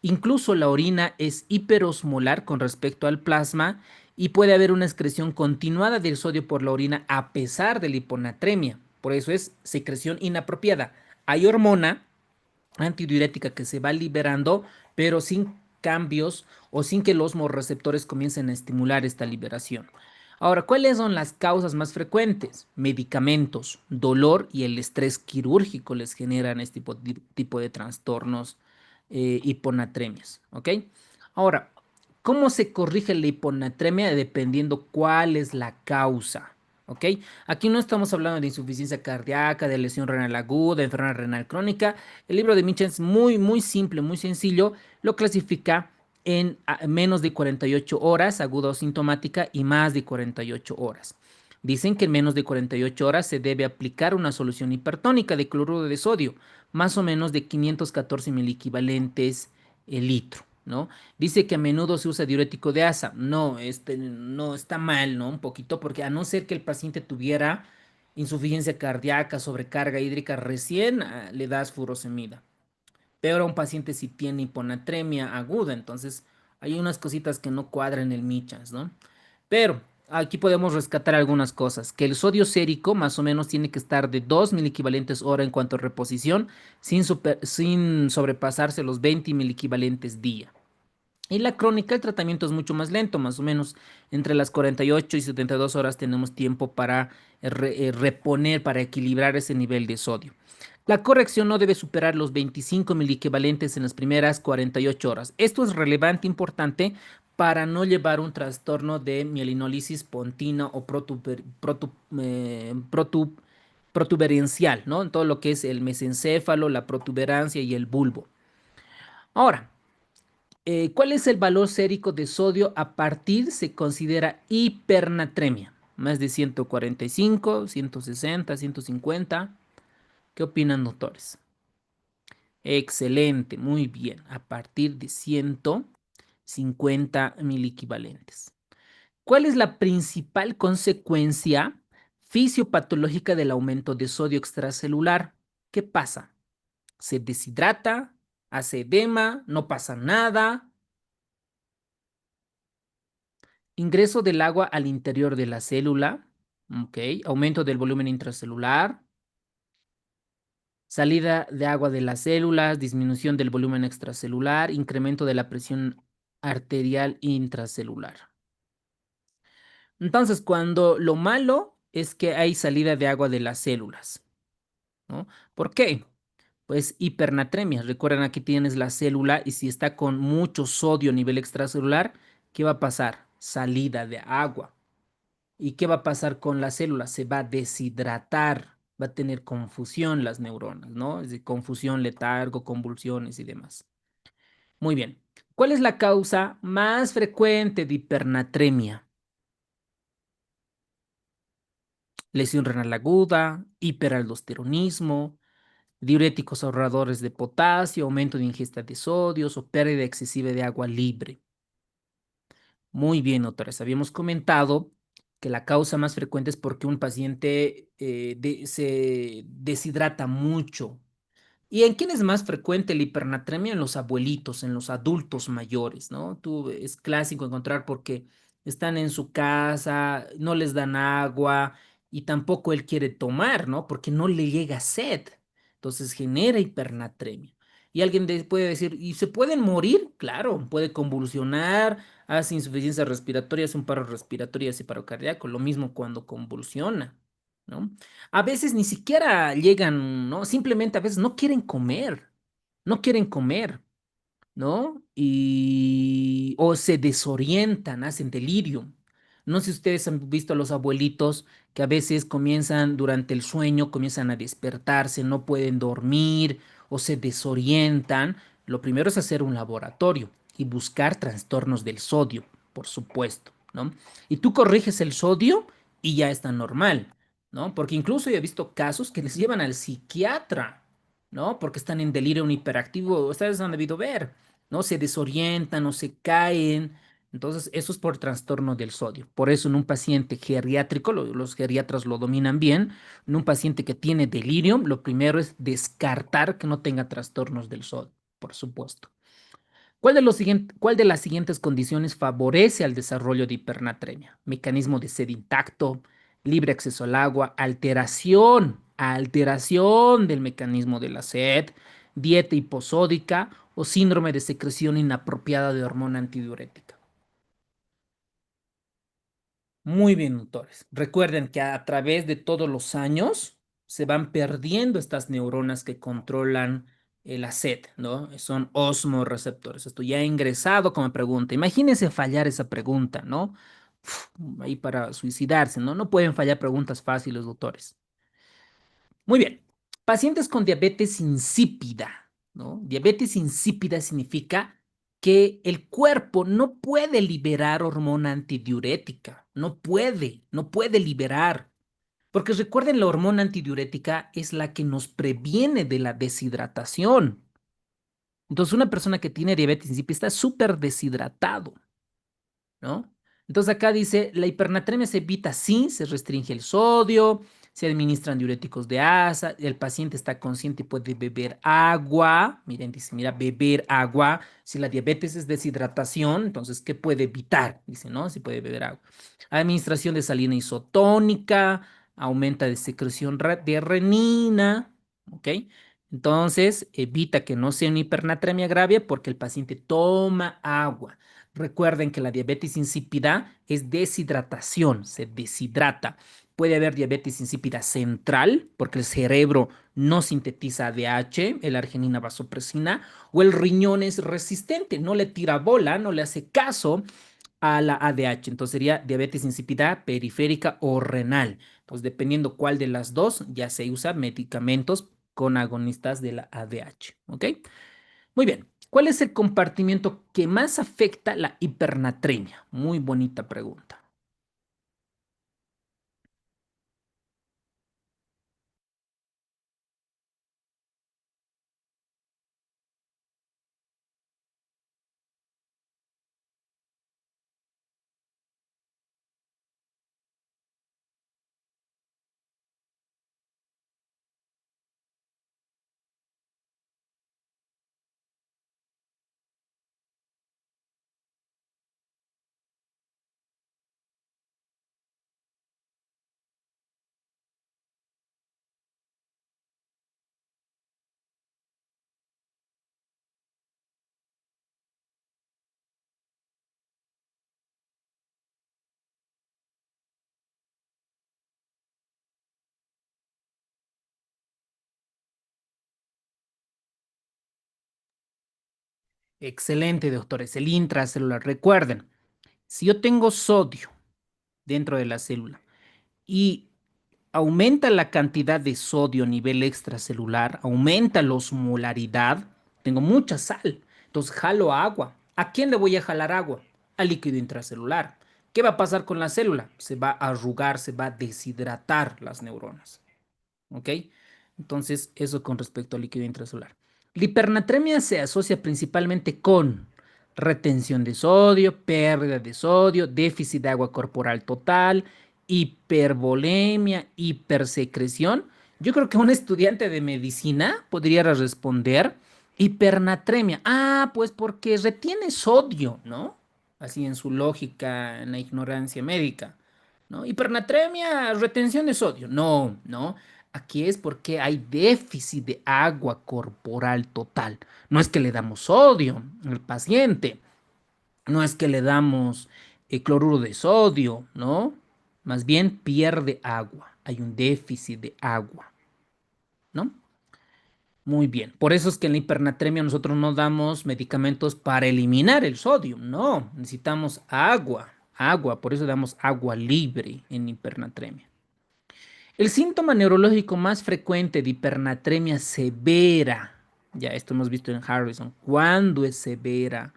Incluso la orina es hiperosmolar con respecto al plasma y puede haber una excreción continuada del sodio por la orina a pesar de la hiponatremia. Por eso es secreción inapropiada. Hay hormona antidiurética que se va liberando, pero sin cambios o sin que los morreceptores comiencen a estimular esta liberación. Ahora, ¿cuáles son las causas más frecuentes? Medicamentos, dolor y el estrés quirúrgico les generan este tipo de trastornos hiponatremias, ¿ok? Ahora, ¿cómo se corrige la hiponatremia? Dependiendo cuál es la causa, ¿ok? Aquí no estamos hablando de insuficiencia cardíaca, de lesión renal aguda, enfermedad renal crónica. El libro de Mitchell es muy simple, muy sencillo. Lo clasifica en menos de 48 horas, aguda o sintomática, y más de 48 horas. Dicen que en menos de 48 horas se debe aplicar una solución hipertónica de cloruro de sodio, más o menos de 514 miliequivalentes el litro, ¿no? Dice que a menudo se usa diurético de asa. No, no está mal, ¿no? Un poquito, porque a no ser que el paciente tuviera insuficiencia cardíaca, sobrecarga hídrica, recién le das furosemida. Peor a un paciente si tiene hiponatremia aguda, entonces hay unas cositas que no cuadran en el Michans, ¿no? Pero aquí podemos rescatar algunas cosas, que el sodio sérico más o menos tiene que estar de 2 miliequivalentes hora en cuanto a reposición, sin sobrepasarse los 20 miliequivalentes día. Y la crónica, el tratamiento es mucho más lento, más o menos entre las 48 y 72 horas tenemos tiempo para reponer, para equilibrar ese nivel de sodio. La corrección no debe superar los 25 miliequivalentes en las primeras 48 horas. Esto es relevante, importante, para no llevar un trastorno de mielinólisis pontina o protuberancial, ¿no? En todo lo que es el mesencéfalo, la protuberancia y el bulbo. Ahora, ¿cuál es el valor sérico de sodio a partir se considera hipernatremia? Más de 145, 160, 150. ¿Qué opinan, doctores? Excelente, muy bien. A partir de 150 miliequivalentes. ¿Cuál es la principal consecuencia fisiopatológica del aumento de sodio extracelular? ¿Qué pasa? ¿Se deshidrata? ¿Hace edema? ¿No pasa nada? Ingreso del agua al interior de la célula, ok. Aumento del volumen intracelular, salida de agua de las células, disminución del volumen extracelular, incremento de la presión arterial intracelular. Entonces, cuando lo malo es que hay salida de agua de las células, ¿no? ¿Por qué? Pues hipernatremia. Recuerden, aquí tienes la célula y si está con mucho sodio a nivel extracelular, ¿qué va a pasar? Salida de agua. ¿Y qué va a pasar con la célula? Se va a deshidratar, va a tener confusión las neuronas, ¿no? Es decir, confusión, letargo, convulsiones y demás. Muy bien. ¿Cuál es la causa más frecuente de hipernatremia? Lesión renal aguda, hiperaldosteronismo, diuréticos ahorradores de potasio, aumento de ingesta de sodios o pérdida excesiva de agua libre. Muy bien, doctores. Habíamos comentado que la causa más frecuente es porque un paciente se deshidrata mucho. ¿Y en quién es más frecuente la hipernatremia? En los abuelitos, en los adultos mayores, ¿no? Es clásico encontrar porque están en su casa, no les dan agua y tampoco él quiere tomar, ¿no? Porque no le llega sed. Entonces genera hipernatremia. Y alguien puede decir, ¿y se pueden morir? Claro, puede convulsionar, hace insuficiencia respiratoria, hace un paro respiratorio, hace paro cardíaco. Lo mismo cuando convulsiona, ¿no? A veces ni siquiera llegan, ¿no? Simplemente a veces no quieren comer, no quieren comer, ¿no? O se desorientan, hacen delirio. No sé si ustedes han visto a los abuelitos que a veces comienzan durante el sueño, comienzan a despertarse, no pueden dormir o se desorientan. Lo primero es hacer un laboratorio y buscar trastornos del sodio. por supuesto, ¿no? Y tú corriges el sodio y ya está normal, ¿no? Porque incluso yo he visto casos que les llevan al psiquiatra, ¿no? Porque están en delirio un hiperactivo, ustedes han debido ver, ¿no? Se desorientan o se caen. Entonces, eso es por trastorno del sodio. Por eso en un paciente geriátrico, los geriatras lo dominan bien, en un paciente que tiene delirio, lo primero es descartar que no tenga trastornos del sodio, por supuesto. ¿Cuál de las siguientes condiciones favorece al desarrollo de hipernatremia? Mecanismo de sed intacto, libre acceso al agua, alteración del mecanismo de la sed, dieta hiposódica o síndrome de secreción inapropiada de hormona antidiurética. Muy bien, doctores. Recuerden que a través de todos los años se van perdiendo estas neuronas que controlan la sed, ¿no? Son osmoreceptores. Esto ya he ingresado como pregunta. Imagínense fallar esa pregunta, ¿no? Ahí para suicidarse, ¿no? No pueden fallar preguntas fáciles, doctores. Muy bien. Pacientes con diabetes insípida, ¿no? Diabetes insípida significa que el cuerpo no puede liberar hormona antidiurética, no puede liberar. Porque recuerden, la hormona antidiurética es la que nos previene de la deshidratación. Entonces, una persona que tiene diabetes insípida está súper deshidratado, ¿no? Entonces acá dice, la hipernatremia se evita sí, se restringe el sodio, se administran diuréticos de asa, el paciente está consciente y puede beber agua. Miren, dice, mira, beber agua. Si la diabetes es deshidratación, entonces, ¿qué puede evitar? Dice, ¿no? Si puede beber agua. Administración de salina isotónica, aumenta de secreción de renina, ¿ok? Entonces, evita que no sea una hipernatremia grave porque el paciente toma agua. Recuerden que la diabetes insípida es deshidratación, se deshidrata. Puede haber diabetes insípida central, porque el cerebro no sintetiza ADH, el arginina vasopresina, o el riñón es resistente, no le tira bola, no le hace caso a la ADH. Entonces sería diabetes insípida periférica o renal. Entonces, dependiendo cuál de las dos, ya se usa medicamentos con agonistas de la ADH. ¿Ok? Muy bien. ¿Cuál es el compartimiento que más afecta la hipernatremia? Muy bonita pregunta. Excelente, doctores. El intracelular. Recuerden, si yo tengo sodio dentro de la célula y aumenta la cantidad de sodio a nivel extracelular, aumenta la osmolaridad, tengo mucha sal, entonces jalo agua. ¿A quién le voy a jalar agua? Al líquido intracelular. ¿Qué va a pasar con la célula? Se va a arrugar, se va a deshidratar las neuronas. ¿Ok? Entonces, eso con respecto al líquido intracelular. La hipernatremia se asocia principalmente con retención de sodio, pérdida de sodio, déficit de agua corporal total, hipervolemia, hipersecreción. Yo creo que un estudiante de medicina podría responder hipernatremia. Ah, pues porque retiene sodio, ¿no? Así en su lógica, en la ignorancia médica, ¿no? Hipernatremia, retención de sodio. No, no. Aquí es porque hay déficit de agua corporal total. No es que le damos sodio al paciente, no es que le damos cloruro de sodio, ¿no? Más bien pierde agua. Hay un déficit de agua, ¿no? Muy bien. Por eso es que en la hipernatremia nosotros no damos medicamentos para eliminar el sodio. No, necesitamos agua, agua. Por eso damos agua libre en hipernatremia. El síntoma neurológico más frecuente de hipernatremia severa, ya esto hemos visto en Harrison, ¿cuándo es severa?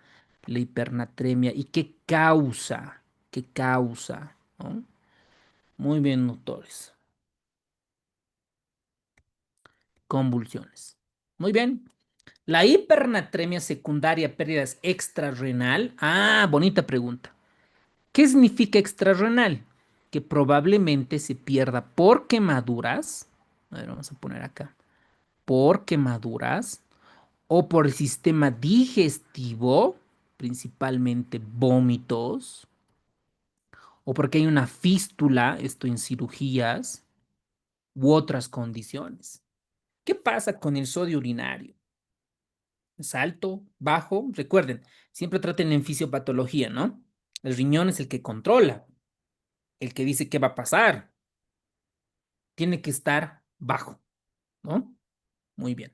la hipernatremia y qué causa, qué causa, ¿no? Muy bien, doctores. Convulsiones. Muy bien. La hipernatremia secundaria, pérdidas extrarrenal. Ah, bonita pregunta. ¿Qué significa extrarrenal? Que probablemente se pierda por quemaduras. A ver, vamos a poner acá. Por quemaduras o por el sistema digestivo, principalmente vómitos, o porque hay una fístula, esto en cirugías, u otras condiciones. ¿Qué pasa con el sodio urinario? ¿Es alto, bajo? Recuerden, siempre traten en fisiopatología, ¿no? El riñón es el que controla, el que dice qué va a pasar. Tiene que estar bajo, ¿no? Muy bien.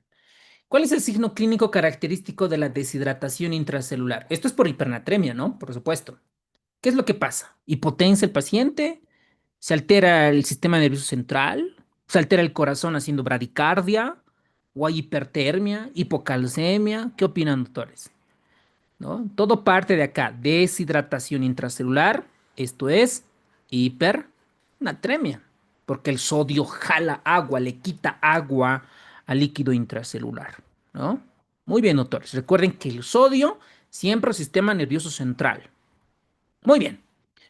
¿Cuál es el signo clínico característico de la deshidratación intracelular? Esto es por hipernatremia, ¿no? Por supuesto. ¿Qué es lo que pasa? Hipotencia el paciente, se altera el sistema nervioso central, se altera el corazón haciendo bradicardia, o hay hipertermia, hipocalcemia. ¿Qué opinan, doctores? ¿No? Todo parte de acá, deshidratación intracelular, esto es hipernatremia, porque el sodio jala agua, le quita agua al líquido intracelular, ¿no? Muy bien, doctores. Recuerden que el sodio siempre es sistema nervioso central. Muy bien.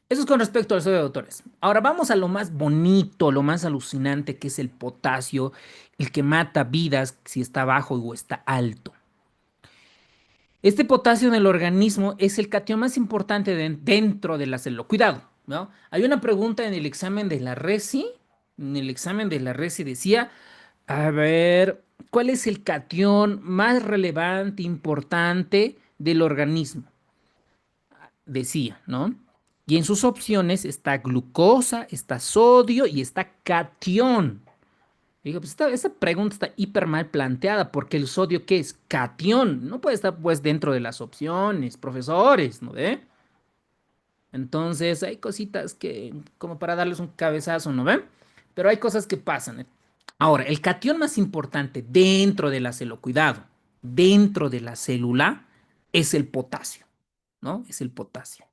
Eso es con respecto al sodio, doctores. Ahora vamos a lo más bonito, lo más alucinante, que es el potasio, el que mata vidas si está bajo o está alto. Este potasio en el organismo es el catión más importante dentro de la célula. Cuidado, ¿no? Hay una pregunta en el examen de la RESI. En el examen de la RESI decía, a ver, ¿cuál es el catión más relevante, importante del organismo? Decía, ¿no? Y en sus opciones está glucosa, está sodio y está catión. Digo, pues esta pregunta está hiper mal planteada porque el sodio, ¿qué es? Catión. No puede estar pues dentro de las opciones, profesores, ¿no ve? Entonces hay cositas que, como para darles un cabezazo, ¿no ve? Pero hay cosas que pasan. Ahora, el catión más importante dentro de la célula, cuidado, dentro de la célula es el potasio, ¿no? Es el potasio.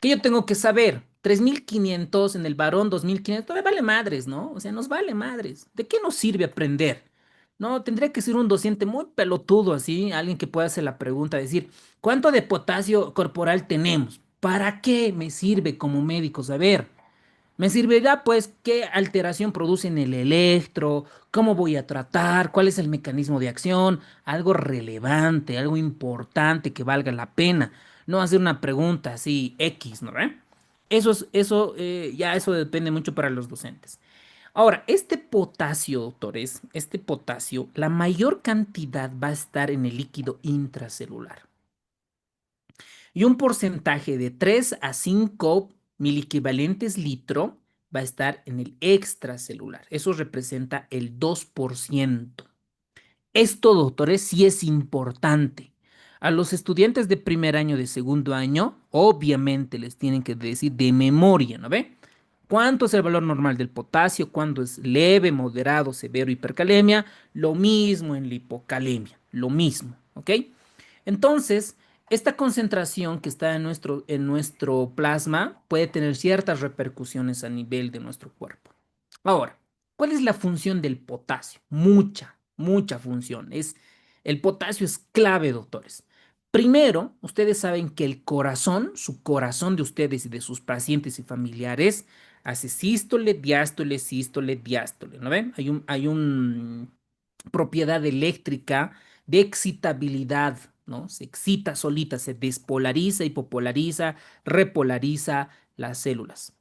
¿Qué yo tengo que saber? 3500 en el varón, 2500, todavía vale madres, ¿no? O sea, nos vale madres. ¿De qué nos sirve aprender? No, tendría que ser un docente muy pelotudo así, alguien que pueda hacer la pregunta, decir, ¿cuánto de potasio corporal tenemos? ¿Para qué me sirve como médico saber? Me servirá pues qué alteración produce en el electro, cómo voy a tratar, cuál es el mecanismo de acción, algo relevante, algo importante que valga la pena. No hacer una pregunta así X, ¿no? Ya eso depende mucho para los docentes. Ahora, este potasio, doctores, este potasio, la mayor cantidad va a estar en el líquido intracelular y un porcentaje de 3 a 5 miliequivalentes litro va a estar en el extracelular. Eso representa el 2%. Esto, doctores, sí es importante. A los estudiantes de primer año, de segundo año, obviamente les tienen que decir de memoria, ¿no ve? ¿Cuánto es el valor normal del potasio? ¿Cuándo es leve, moderado, severo, hipercalemia? Lo mismo en la hipocalemia, lo mismo, ¿ok? Entonces, esta concentración que está en nuestro plasma puede tener ciertas repercusiones a nivel de nuestro cuerpo. Ahora, ¿cuál es la función del potasio? Mucha función. El potasio es clave, doctores. Primero, ustedes saben que el corazón, su corazón de ustedes y de sus pacientes y familiares, hace sístole, diástole, diástole, ¿no ven? Hay un propiedad eléctrica de excitabilidad, ¿no? Se excita solita, se despolariza, hipopolariza, repolariza las células.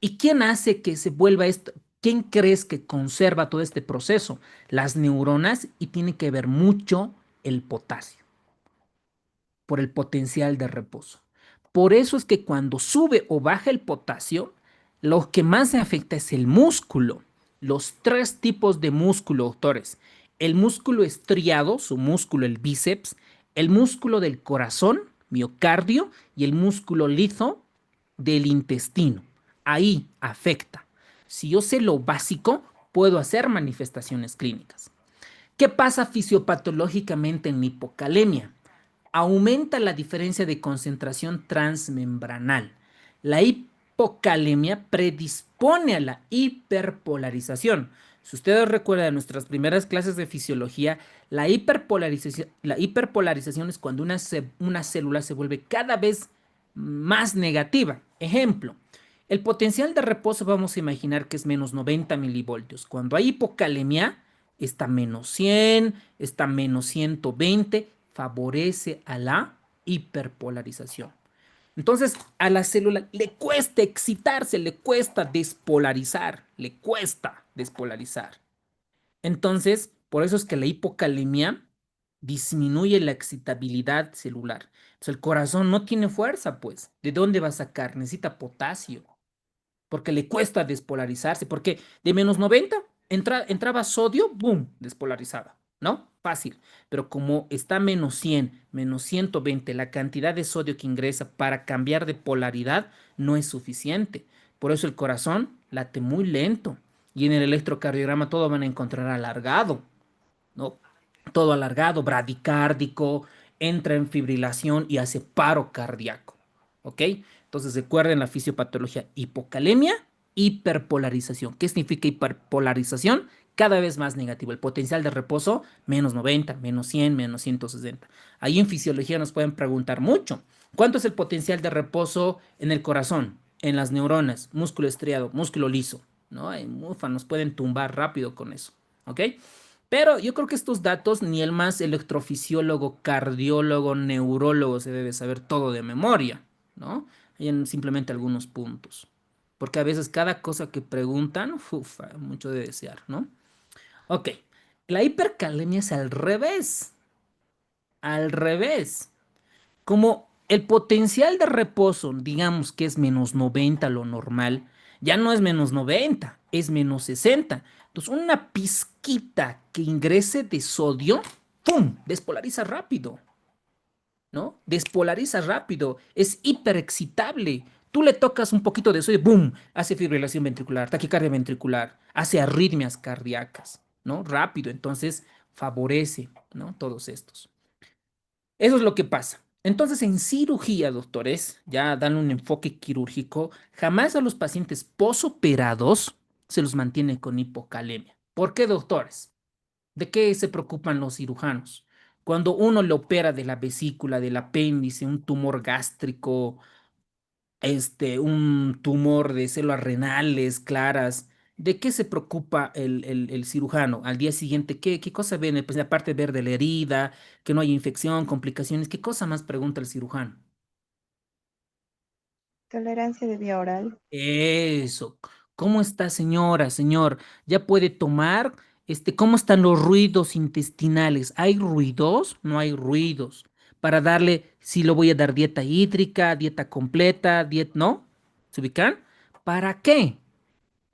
¿Y quién hace que se vuelva esto? ¿Quién crees que conserva todo este proceso? Las neuronas, y tiene que ver mucho el potasio por el potencial de reposo. Por eso es que cuando sube o baja el potasio, lo que más se afecta es el músculo. Los tres tipos de músculo, doctores. El músculo estriado, su músculo, el bíceps, el músculo del corazón, miocardio, y el músculo liso del intestino. Ahí afecta. Si yo sé lo básico, puedo hacer manifestaciones clínicas. ¿Qué pasa fisiopatológicamente en la hipocalemia? aumenta la diferencia de concentración transmembranal. La hipocalemia predispone a la hiperpolarización. Si ustedes recuerdan nuestras primeras clases de fisiología, la hiperpolarización es cuando una célula se vuelve cada vez más negativa. Ejemplo, el potencial de reposo vamos a imaginar que es menos 90 milivoltios. Cuando hay hipocalemia, está menos 100, está menos 120, favorece a la hiperpolarización. Entonces, a la célula le cuesta excitarse, le cuesta despolarizar, le cuesta despolarizar. Entonces, por eso es que la hipocalemia disminuye la excitabilidad celular. Entonces, el corazón no tiene fuerza, pues. ¿De dónde va a sacar? Necesita potasio porque le cuesta despolarizarse, porque de menos 90 entraba sodio, boom, despolarizada, ¿no? Fácil. Pero como está menos 100, menos 120, la cantidad de sodio que ingresa para cambiar de polaridad no es suficiente. Por eso el corazón late muy lento. Y en el electrocardiograma todo van a encontrar alargado, ¿no? Todo alargado, bradicárdico, entra en fibrilación y hace paro cardíaco, ¿ok? Entonces recuerden la fisiopatología: hipocalemia, hiperpolarización. ¿Qué significa hiperpolarización? Cada vez más negativo. El potencial de reposo, menos 90, menos 100, menos 160. Ahí en fisiología nos pueden preguntar mucho. ¿Cuánto es el potencial de reposo en el corazón, en las neuronas, músculo estriado, músculo liso? ¿No? Ufa, nos pueden tumbar rápido con eso, ¿ok? Pero yo creo que estos datos ni el más electrofisiólogo, cardiólogo, neurólogo se debe saber todo de memoria, ¿no? Hay simplemente algunos puntos. Porque a veces cada cosa que preguntan, ufa, mucho de desear, ¿no? Ok, la hipercalemia es al revés. Al revés. Como el potencial de reposo, digamos que es menos 90 lo normal, ya no es menos 90, es menos 60. Entonces, una pizquita que ingrese de sodio, ¡pum! Despolariza rápido, ¿no? Despolariza rápido, es hiperexcitable. Tú le tocas un poquito de sodio, ¡boom! Hace fibrilación ventricular, taquicardia ventricular, hace arritmias cardíacas, ¿no? Rápido, entonces favorece, ¿no? Todos estos. Eso es lo que pasa. Entonces, en cirugía, doctores, ya dan un enfoque quirúrgico, jamás a los pacientes posoperados se los mantiene con hipocalemia. ¿Por qué, doctores? ¿De qué se preocupan los cirujanos? Cuando uno le opera de la vesícula, del apéndice, un tumor gástrico, un tumor de células renales claras, ¿de qué se preocupa el cirujano? Al día siguiente, ¿qué cosa ve en el paciente? Aparte de ver de la herida, que no haya infección, complicaciones, ¿qué cosa más pregunta el cirujano? Tolerancia de vía oral. Eso. ¿Cómo está, señora, señor? ¿Ya puede tomar? ¿Cómo están los ruidos intestinales? ¿Hay ruidos? No hay ruidos. Para darle, si lo voy a dar dieta hídrica, dieta completa, dieta, ¿no? ¿Se ubican? ¿Para qué?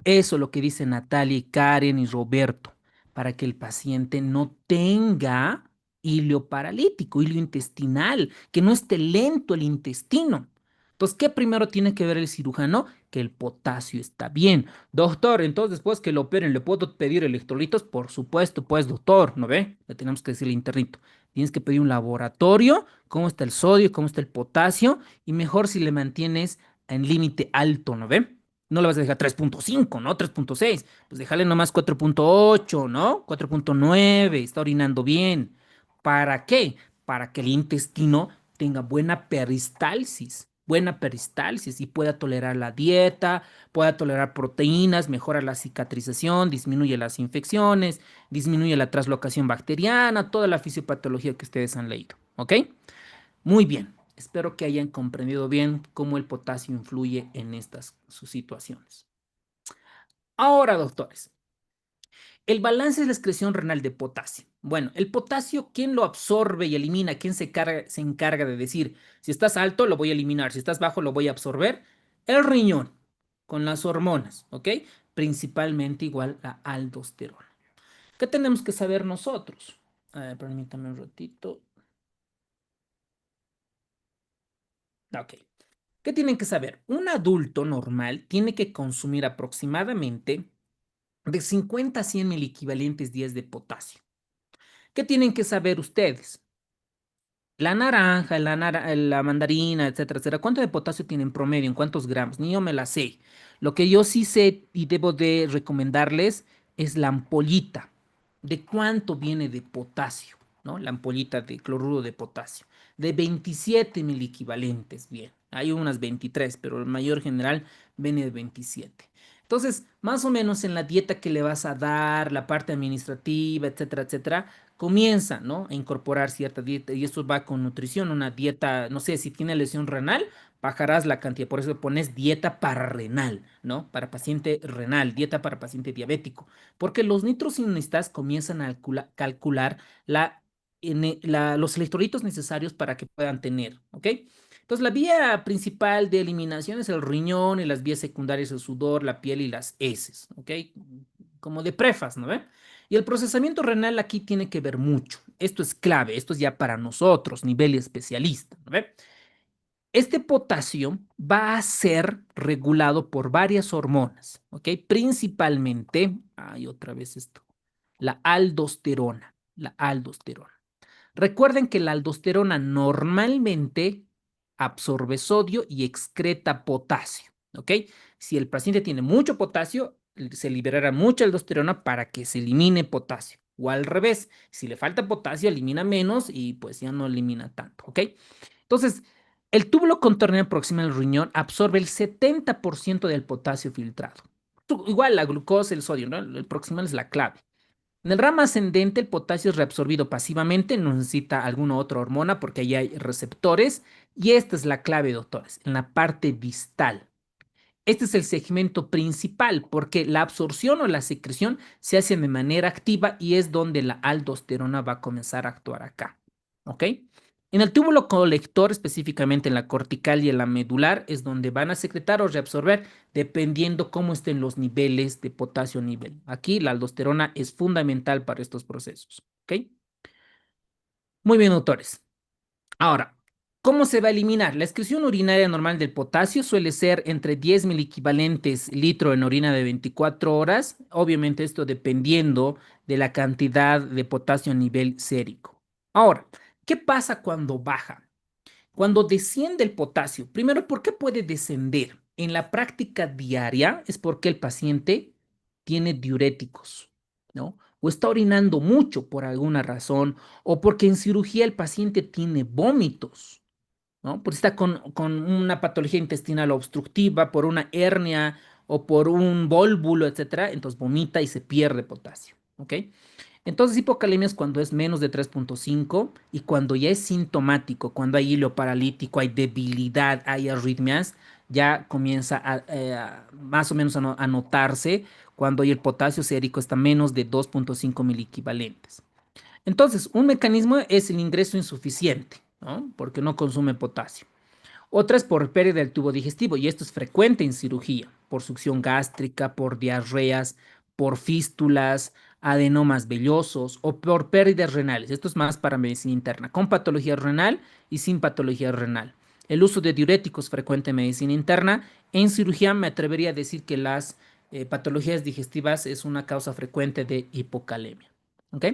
Eso es lo que dicen Natalia, y Karen y Roberto, para que el paciente no tenga hilio paralítico, hilio intestinal, que no esté lento el intestino. Entonces, ¿qué primero tiene que ver el cirujano? Que el potasio está bien. Doctor, entonces después que lo operen, ¿le puedo pedir electrolitos? Por supuesto, pues, doctor, ¿no ve? Le tenemos que decir el internito. Tienes que pedir un laboratorio, cómo está el sodio, cómo está el potasio, y mejor si le mantienes en límite alto, ¿no ve? No le vas a dejar 3.5, ¿no? 3.6. Pues déjale nomás 4.8, ¿no? 4.9. Está orinando bien. ¿Para qué? Para que el intestino tenga buena peristalsis y pueda tolerar la dieta, pueda tolerar proteínas, mejora la cicatrización, disminuye las infecciones, disminuye la translocación bacteriana, toda la fisiopatología que ustedes han leído, ¿ok? Muy bien, espero que hayan comprendido bien cómo el potasio influye en estas sus situaciones. Ahora, doctores, el balance de la excreción renal de potasio. Bueno, el potasio, ¿quién lo absorbe y elimina? ¿Quién se encarga de decir, si estás alto, lo voy a eliminar, si estás bajo, lo voy a absorber? El riñón, con las hormonas, ¿ok? Principalmente igual la aldosterona. ¿Qué tenemos que saber nosotros? Permítame un ratito. Ok. ¿Qué tienen que saber? Un adulto normal tiene que consumir aproximadamente de 50 a 100 mil equivalentes días de potasio. ¿Qué tienen que saber ustedes? La naranja, la mandarina, etcétera, etcétera. ¿Cuánto de potasio tiene en promedio? ¿En cuántos gramos? Ni yo me la sé. Lo que yo sí sé y debo de recomendarles es la ampollita. ¿De cuánto viene de potasio? ¿No? La ampollita de cloruro de potasio. De 27 equivalentes. Bien. Hay unas 23, pero el mayor general viene de 27. Entonces, más o menos en la dieta que le vas a dar, la parte administrativa, etcétera, etcétera, comienza, ¿no? A incorporar cierta dieta y esto va con nutrición, una dieta, no sé, si tiene lesión renal, bajarás la cantidad, por eso pones dieta para renal, ¿no? Para paciente renal, dieta para paciente diabético, porque los nutricionistas comienzan a calcular los electrolitos necesarios para que puedan tener, ¿ok? Entonces, la vía principal de eliminación es el riñón y las vías secundarias el sudor, la piel y las heces, ¿ok? Como de prefas, ¿no ve? Y el procesamiento renal aquí tiene que ver mucho. Esto es clave, esto es ya para nosotros, nivel especialista, ¿no ve? Este potasio va a ser regulado por varias hormonas, ¿ok? Principalmente, ay, otra vez esto, la aldosterona, la aldosterona. Recuerden que la aldosterona normalmente absorbe sodio y excreta potasio, ¿ok? Si el paciente tiene mucho potasio, se liberará mucha aldosterona para que se elimine potasio. O al revés, si le falta potasio, elimina menos y pues ya no elimina tanto, ¿ok? Entonces, el túbulo contorneal proximal al riñón absorbe el 70% del potasio filtrado. Igual la glucosa, el sodio, ¿no? El proximal es la clave. En el ramo ascendente, el potasio es reabsorbido pasivamente, no necesita alguna otra hormona porque ahí hay receptores. Y esta es la clave, doctores, en la parte distal. Este es el segmento principal porque la absorción o la secreción se hace de manera activa y es donde la aldosterona va a comenzar a actuar acá. ¿Ok? En el túbulo colector, específicamente en la cortical y en la medular, es donde van a secretar o reabsorber dependiendo cómo estén los niveles de potasio a nivel. Aquí la aldosterona es fundamental para estos procesos. ¿Ok? Muy bien, doctores. Ahora, ¿cómo se va a eliminar? La excreción urinaria normal del potasio suele ser entre 10 equivalentes litro en orina de 24 horas. Obviamente esto dependiendo de la cantidad de potasio a nivel sérico. Ahora, ¿qué pasa cuando baja? Cuando desciende el potasio, primero, ¿por qué puede descender? En la práctica diaria es porque el paciente tiene diuréticos, ¿no? O está orinando mucho por alguna razón, o porque en cirugía el paciente tiene vómitos, ¿no? Porque está con una patología intestinal obstructiva, por una hernia o por un vólvulo, etcétera, entonces vomita y se pierde potasio, ¿ok? Entonces, hipocalemia es cuando es menos de 3,5 y cuando ya es sintomático, cuando hay hilo paralítico, hay debilidad, hay arritmias, ya comienza más o menos a notarse cuando el potasio sérico está menos de 2,5 equivalentes. Entonces, un mecanismo es el ingreso insuficiente, ¿no? Porque no consume potasio. Otra es por pérdida del tubo digestivo, y esto es frecuente en cirugía, por succión gástrica, por diarreas, por fístulas, adenomas vellosos o por pérdidas renales. Esto es más para medicina interna, con patología renal y sin patología renal. El uso de diuréticos frecuente en medicina interna. En cirugía me atrevería a decir que las patologías digestivas es una causa frecuente de hipocalemia. ¿Ok?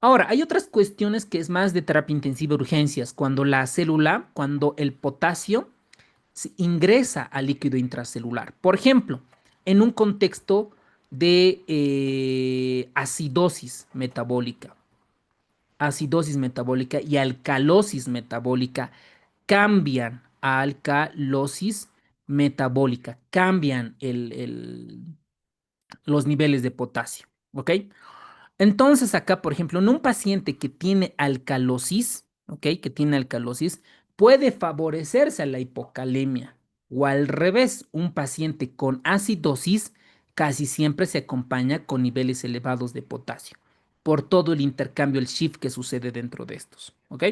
Ahora, hay otras cuestiones que es más de terapia intensiva urgencias, cuando la célula, cuando el potasio ingresa al líquido intracelular. Por ejemplo, en un contexto de acidosis metabólica y alcalosis metabólica cambian a alcalosis metabólica, cambian los niveles de potasio, ¿ok? Entonces acá, por ejemplo, en un paciente que tiene alcalosis, ¿ok? Que tiene alcalosis, puede favorecerse a la hipocalemia. O al revés, un paciente con acidosis casi siempre se acompaña con niveles elevados de potasio, por todo el intercambio, el shift que sucede dentro de estos, ¿ok?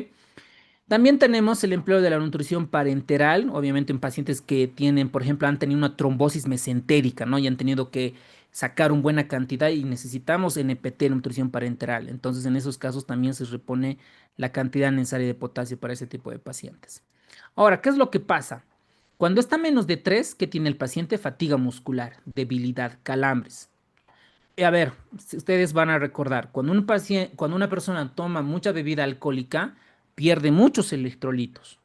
También tenemos el empleo de la nutrición parenteral, obviamente en pacientes que tienen, por ejemplo, han tenido una trombosis mesentérica, ¿no? Y han tenido que sacar una buena cantidad y necesitamos NPT, nutrición parenteral. Entonces, en esos casos también se repone la cantidad necesaria de potasio para ese tipo de pacientes. Ahora, ¿qué es lo que pasa? Cuando está menos de 3, ¿qué tiene el paciente? Fatiga muscular, debilidad, calambres. A ver, si ustedes van a recordar, cuando una persona toma mucha bebida alcohólica, pierde muchos electrolitos.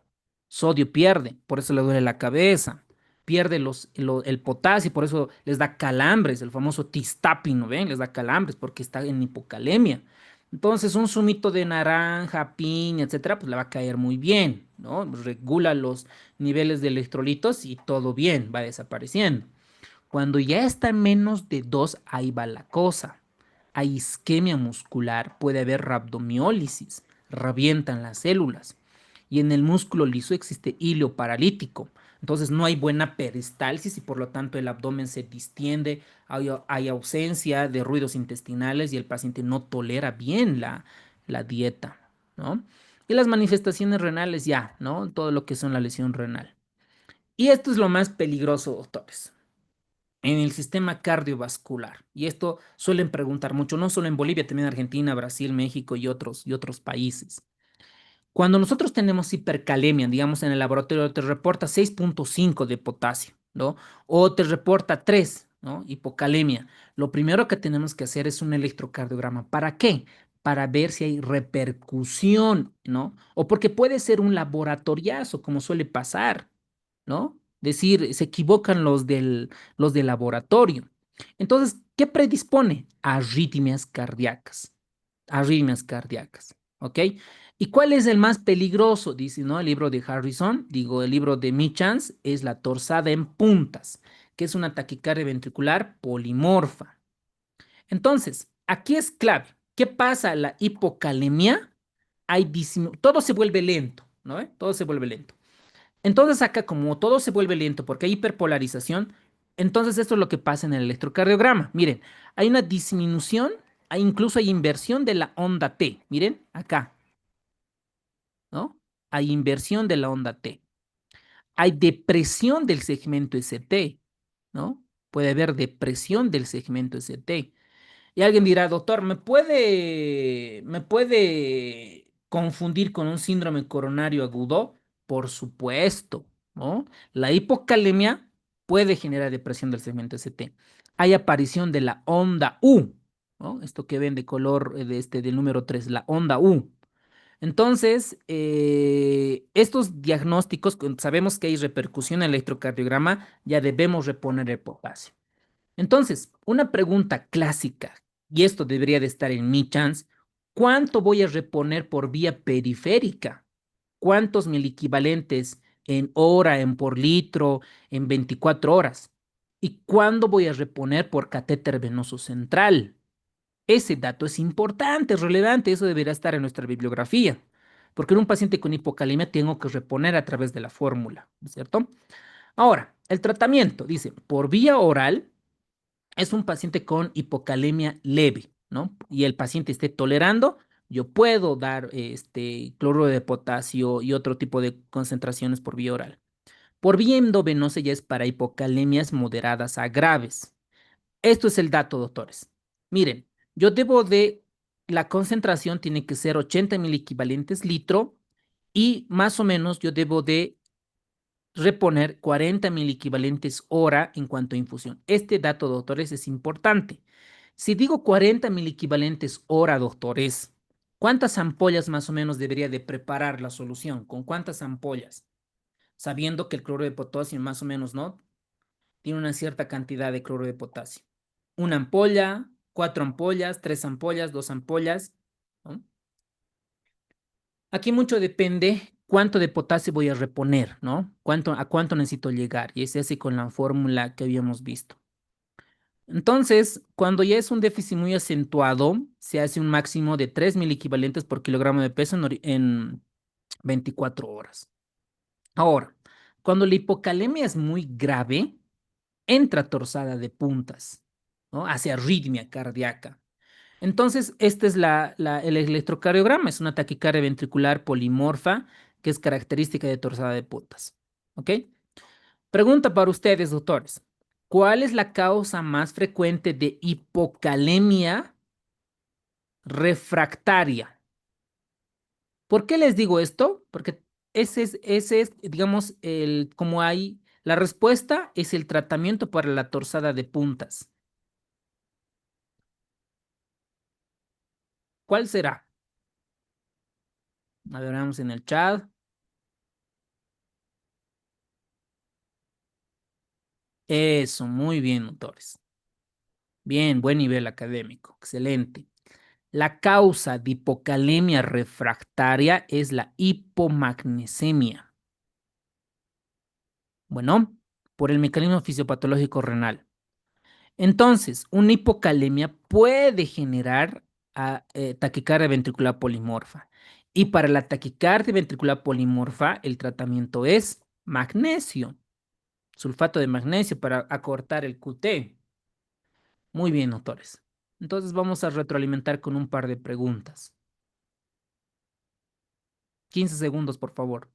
Sodio pierde, por eso le duele la cabeza. Pierde el potasio, por eso les da calambres, el famoso tistapino, ¿ven? Les da calambres porque está en hipocalemia. Entonces, un zumito de naranja, piña, etcétera, pues le va a caer muy bien, ¿no? Regula los niveles de electrolitos y todo bien, va desapareciendo. Cuando ya está en menos de 2, ahí va la cosa. Hay isquemia muscular, puede haber rhabdomiólisis, revientan las células. Y en el músculo liso existe hilo paralítico. Entonces no hay buena peristalsis y por lo tanto el abdomen se distiende, hay ausencia de ruidos intestinales y el paciente no tolera bien la dieta, ¿no? Y las manifestaciones renales ya, ¿no? Todo lo que son la lesión renal. Y esto es lo más peligroso, doctores, en el sistema cardiovascular. Y esto suelen preguntar mucho, no solo en Bolivia, también en Argentina, Brasil, México y otros países. Cuando nosotros tenemos hipercalemia, digamos en el laboratorio te reporta 6,5 de potasio, ¿no? O te reporta 3, ¿no? Hipocalemia. Lo primero que tenemos que hacer es un electrocardiograma. ¿Para qué? Para ver si hay repercusión, ¿no? O porque puede ser un laboratoriazo, como suele pasar, ¿no? Decir, se equivocan los del laboratorio. Entonces, ¿qué predispone? Arritmias cardíacas. Arritmias cardíacas, ¿ok? ¿Y cuál es el más peligroso? Dice, ¿no? El libro de Harrison, digo, el libro de Michans, es la torsada en puntas, que es una taquicardia ventricular polimorfa. Entonces, aquí es clave. ¿Qué pasa? La hipocalemia, todo se vuelve lento, ¿no? Todo se vuelve lento. Entonces acá como todo se vuelve lento porque hay hiperpolarización, entonces esto es lo que pasa en el electrocardiograma. Miren, hay una disminución, incluso hay inversión de la onda T. Miren, acá, ¿no? Hay inversión de la onda T. Hay depresión del segmento ST, ¿no? Puede haber depresión del segmento ST. Y alguien dirá, doctor, ¿me puede confundir con un síndrome coronario agudo? Por supuesto, ¿no? La hipocalemia puede generar depresión del segmento ST. Hay aparición de la onda U, ¿no? Esto que ven de color del número 3, la onda U. Entonces, estos diagnósticos, sabemos que hay repercusión en el electrocardiograma, ya debemos reponer el potasio. Entonces, una pregunta clásica, y esto debería de estar en mi chance, ¿cuánto voy a reponer por vía periférica? ¿Cuántos miliequivalentes en hora, en por litro, en 24 horas? ¿Y cuándo voy a reponer por catéter venoso central? Ese dato es importante, es relevante, eso debería estar en nuestra bibliografía, porque en un paciente con hipocalemia tengo que reponer a través de la fórmula, ¿cierto? Ahora, el tratamiento, dice, por vía oral, es un paciente con hipocalemia leve, ¿no? Y el paciente esté tolerando, yo puedo dar cloruro de potasio y otro tipo de concentraciones por vía oral. Por vía endovenosa ya es para hipocalemias moderadas a graves. Esto es el dato, doctores. Miren, yo la concentración tiene que ser 80 miliequivalentes litro y más o menos yo debo de reponer 40 miliequivalentes hora en cuanto a infusión. Este dato, doctores, es importante. Si digo 40 miliequivalentes hora, doctores, ¿cuántas ampollas más o menos debería de preparar la solución? ¿Con cuántas ampollas? Sabiendo que el cloruro de potasio más o menos, ¿no? Tiene una cierta cantidad de cloruro de potasio. Una ampolla, 4 ampollas, 3 ampollas, 2 ampollas, ¿no? Aquí mucho depende cuánto de potasio voy a reponer, ¿no? A cuánto necesito llegar. Y es así con la fórmula que habíamos visto. Entonces, cuando ya es un déficit muy acentuado, se hace un máximo de 3 miliequivalentes por kilogramo de peso en 24 horas. Ahora, cuando la hipocalemia es muy grave, entra torsada de puntas, ¿no? Hace arritmia cardíaca. Entonces, este es el electrocardiograma, es una taquicardia ventricular polimorfa que es característica de torsada de puntas. ¿Ok? Pregunta para ustedes, doctores. ¿Cuál es la causa más frecuente de hipocalemia refractaria? ¿Por qué les digo esto? Porque ese es, digamos, la respuesta es el tratamiento para la torsada de puntas. ¿Cuál será? A ver, veamos en el chat. Eso, muy bien, autores. Bien, buen nivel académico. Excelente. La causa de hipocalemia refractaria es la hipomagnesemia. Bueno, por el mecanismo fisiopatológico renal. Entonces, una hipocalemia puede generar taquicardia ventricular polimorfa. Y para la taquicardia ventricular polimorfa, el tratamiento es magnesio, sulfato de magnesio para acortar el QT. Muy bien, doctores. Entonces vamos a retroalimentar con un par de preguntas. 15 segundos, por favor.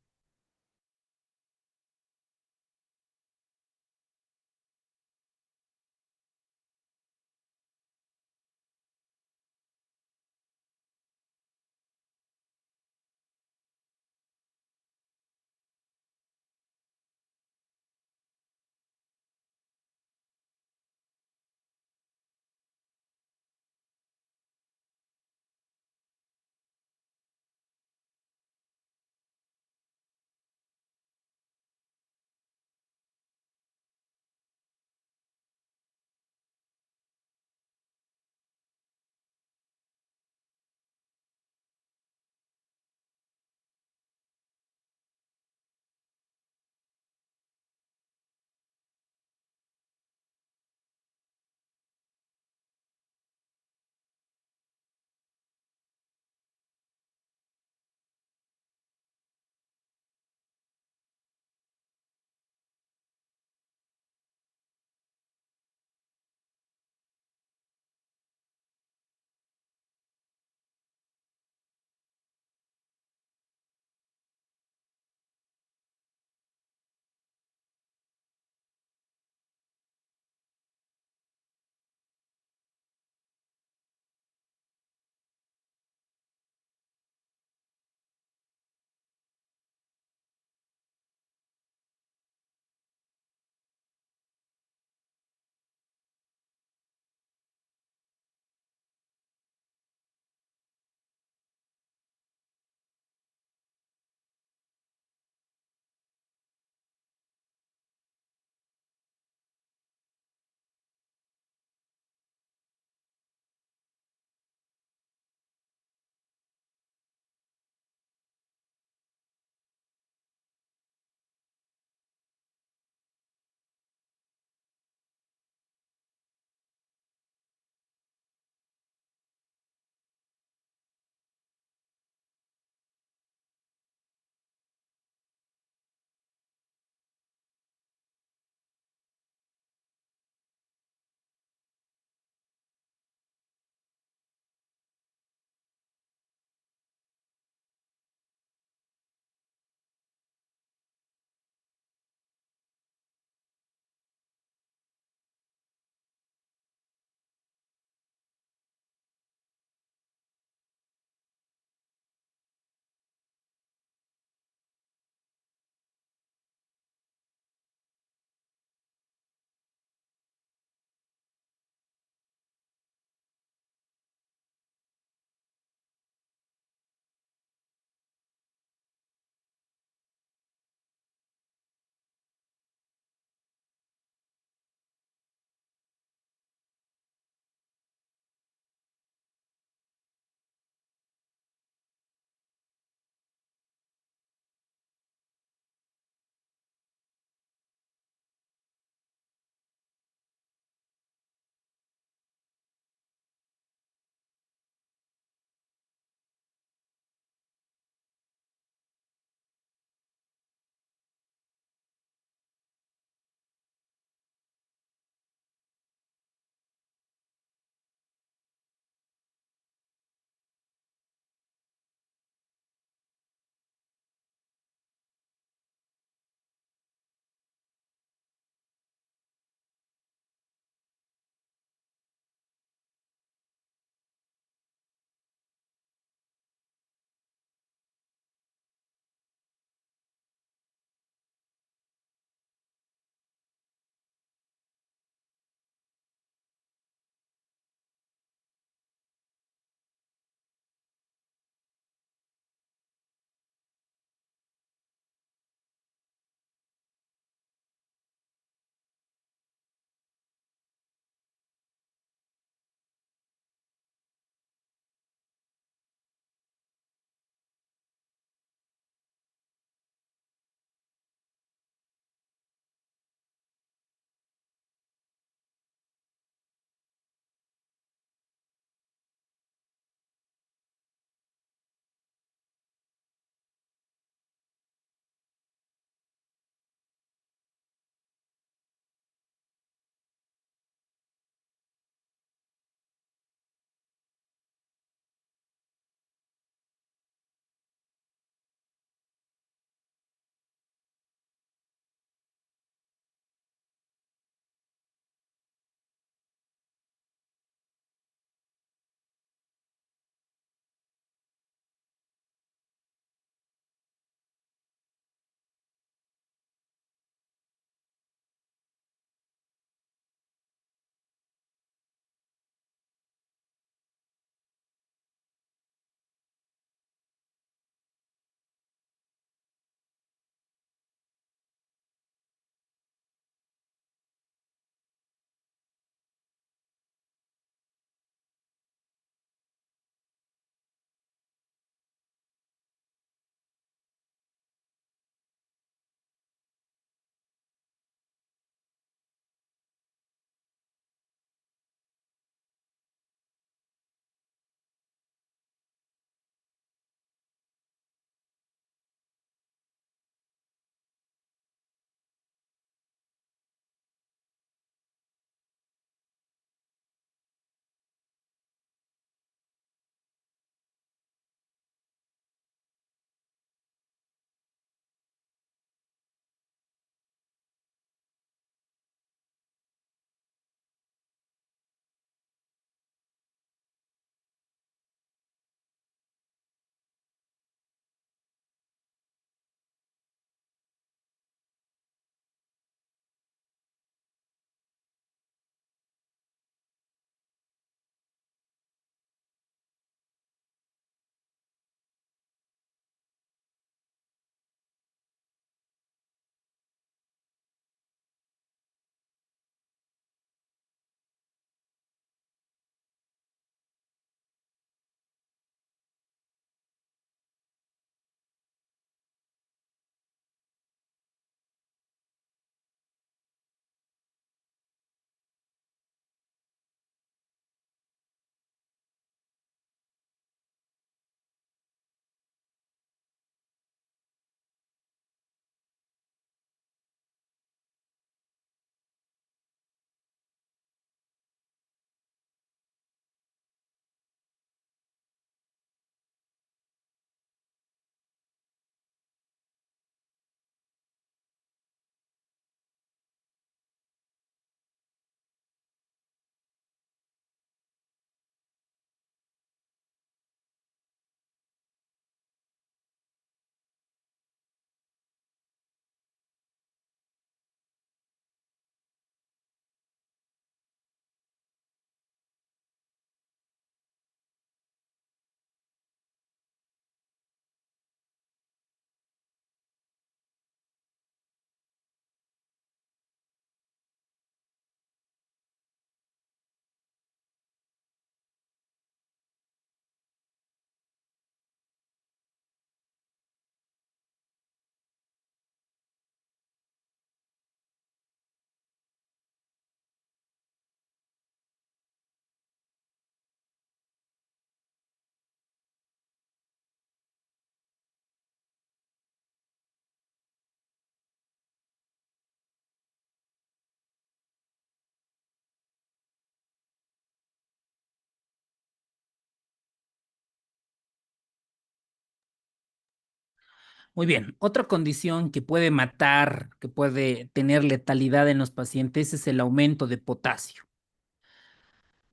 Muy bien, otra condición que puede matar, que puede tener letalidad en los pacientes es el aumento de potasio.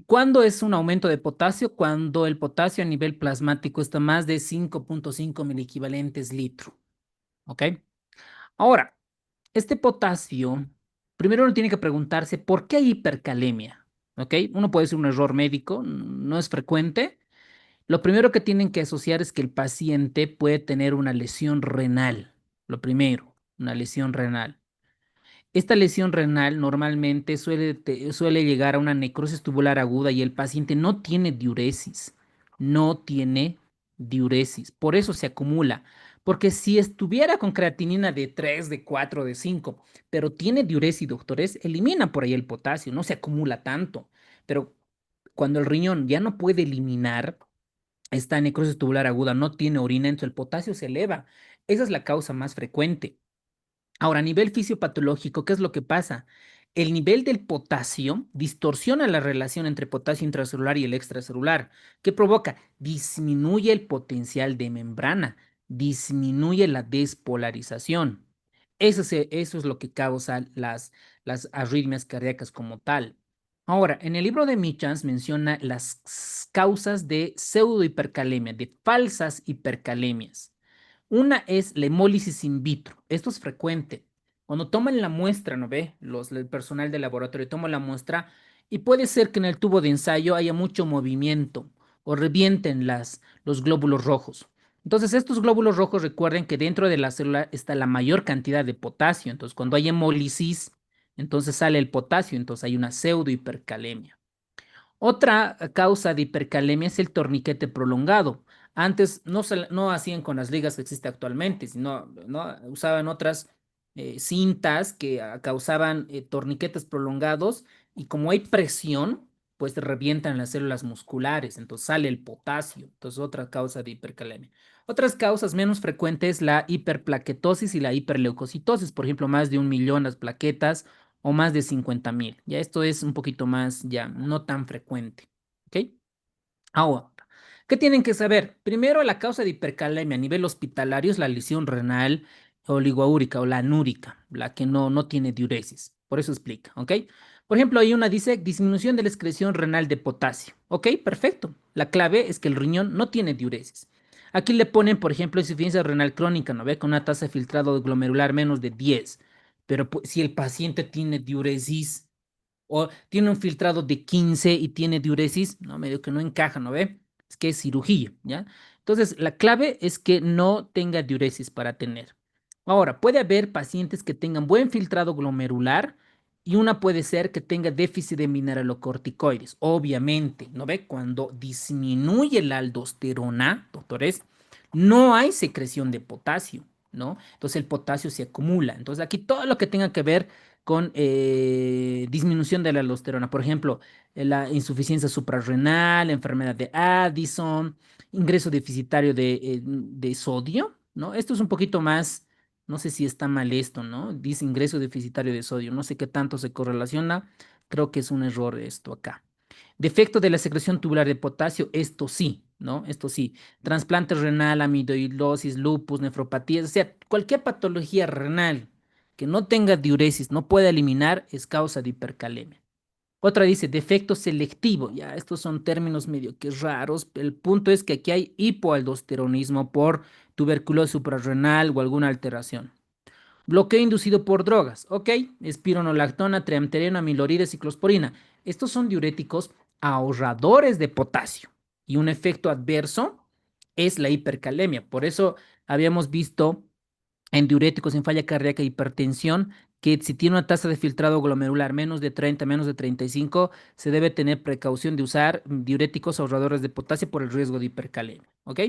¿Cuándo es un aumento de potasio? Cuando el potasio a nivel plasmático está más de 5.5 miliequivalentes litro. ¿Ok? Ahora, este potasio, primero uno tiene que preguntarse por qué hay hipercalemia. ¿Ok? Uno puede ser un error médico, no es frecuente. Lo primero que tienen que asociar es que el paciente puede tener una lesión renal. Lo primero, una lesión renal. Esta lesión renal normalmente suele llegar a una necrosis tubular aguda y el paciente no tiene diuresis. No tiene diuresis. Por eso se acumula. Porque si estuviera con creatinina de 3, de 4, de 5, pero tiene diuresis, doctores, elimina por ahí el potasio, no se acumula tanto. Pero cuando el riñón ya no puede eliminar esta necrosis tubular aguda, no tiene orina, entonces el potasio se eleva. Esa es la causa más frecuente. Ahora, a nivel fisiopatológico, ¿qué es lo que pasa? El nivel del potasio distorsiona la relación entre potasio intracelular y el extracelular. ¿Qué provoca? Disminuye el potencial de membrana, disminuye la despolarización. Eso es lo que causa las arritmias cardíacas como tal. Ahora, en el libro de Michans menciona las causas de pseudohipercalemia, de falsas hipercalemias. Una es la hemólisis in vitro. Esto es frecuente. Cuando toman la muestra, ¿no ve? El personal del laboratorio toma la muestra y puede ser que en el tubo de ensayo haya mucho movimiento o revienten los glóbulos rojos. Entonces, estos glóbulos rojos recuerden que dentro de la célula está la mayor cantidad de potasio. Entonces, cuando hay hemólisis, entonces sale el potasio, entonces hay una pseudohipercalemia. Otra causa de hipercalemia es el torniquete prolongado. Antes no hacían con las ligas que existe actualmente, sino no, usaban otras cintas que causaban torniquetes prolongados y como hay presión, pues revientan las células musculares, entonces sale el potasio. Entonces otra causa de hipercalemia. Otras causas menos frecuentes, la hiperplaquetosis y la hiperleucocitosis, por ejemplo, más de 1 millón las plaquetas o más de 50.000. Ya esto es un poquito más, ya no tan frecuente. ¿Ok? Ahora, ¿qué tienen que saber? Primero, la causa de hipercalemia a nivel hospitalario es la lesión renal oligoúrica o la anúrica, la que no tiene diuresis. Por eso explica, ¿ok? Por ejemplo, hay una dice disminución de la excreción renal de potasio. ¿Ok? Perfecto. La clave es que el riñón no tiene diuresis. Aquí le ponen, por ejemplo, insuficiencia renal crónica, ¿no ve? Con una tasa de filtrado glomerular menos de 10. Pero pues, si el paciente tiene diuresis o tiene un filtrado de 15 y tiene diuresis, no, medio que no encaja, ¿no ve? Es que es cirugía, ¿ya? Entonces, la clave es que no tenga diuresis para tener. Ahora, puede haber pacientes que tengan buen filtrado glomerular y una puede ser que tenga déficit de mineralocorticoides. Obviamente, ¿no ve? Cuando disminuye la aldosterona, doctores, no hay secreción de potasio, ¿no? Entonces el potasio se acumula. Entonces aquí todo lo que tenga que ver con disminución de la aldosterona, por ejemplo, la insuficiencia suprarrenal, enfermedad de Addison, ingreso deficitario de sodio, ¿no? Esto es un poquito más, no sé si está mal esto, ¿no? Dice ingreso deficitario de sodio, no sé qué tanto se correlaciona, creo que es un error esto acá. Defecto de la secreción tubular de potasio, esto sí, ¿no? Esto sí. Trasplante renal, amiloidosis, lupus, nefropatías, o sea, cualquier patología renal que no tenga diuresis, no pueda eliminar, es causa de hipercalemia. Otra dice defecto selectivo, ya estos son términos medio que raros, el punto es que aquí hay hipoaldosteronismo por tuberculosis suprarrenal o alguna alteración. Bloqueo inducido por drogas, ok, espironolactona, triamtereno, amilorida, ciclosporina. Estos son diuréticos ahorradores de potasio y un efecto adverso es la hipercalemia. Por eso habíamos visto en diuréticos en falla cardíaca e hipertensión que si tiene una tasa de filtrado glomerular menos de 30, menos de 35, se debe tener precaución de usar diuréticos ahorradores de potasio por el riesgo de hipercalemia, ¿ok?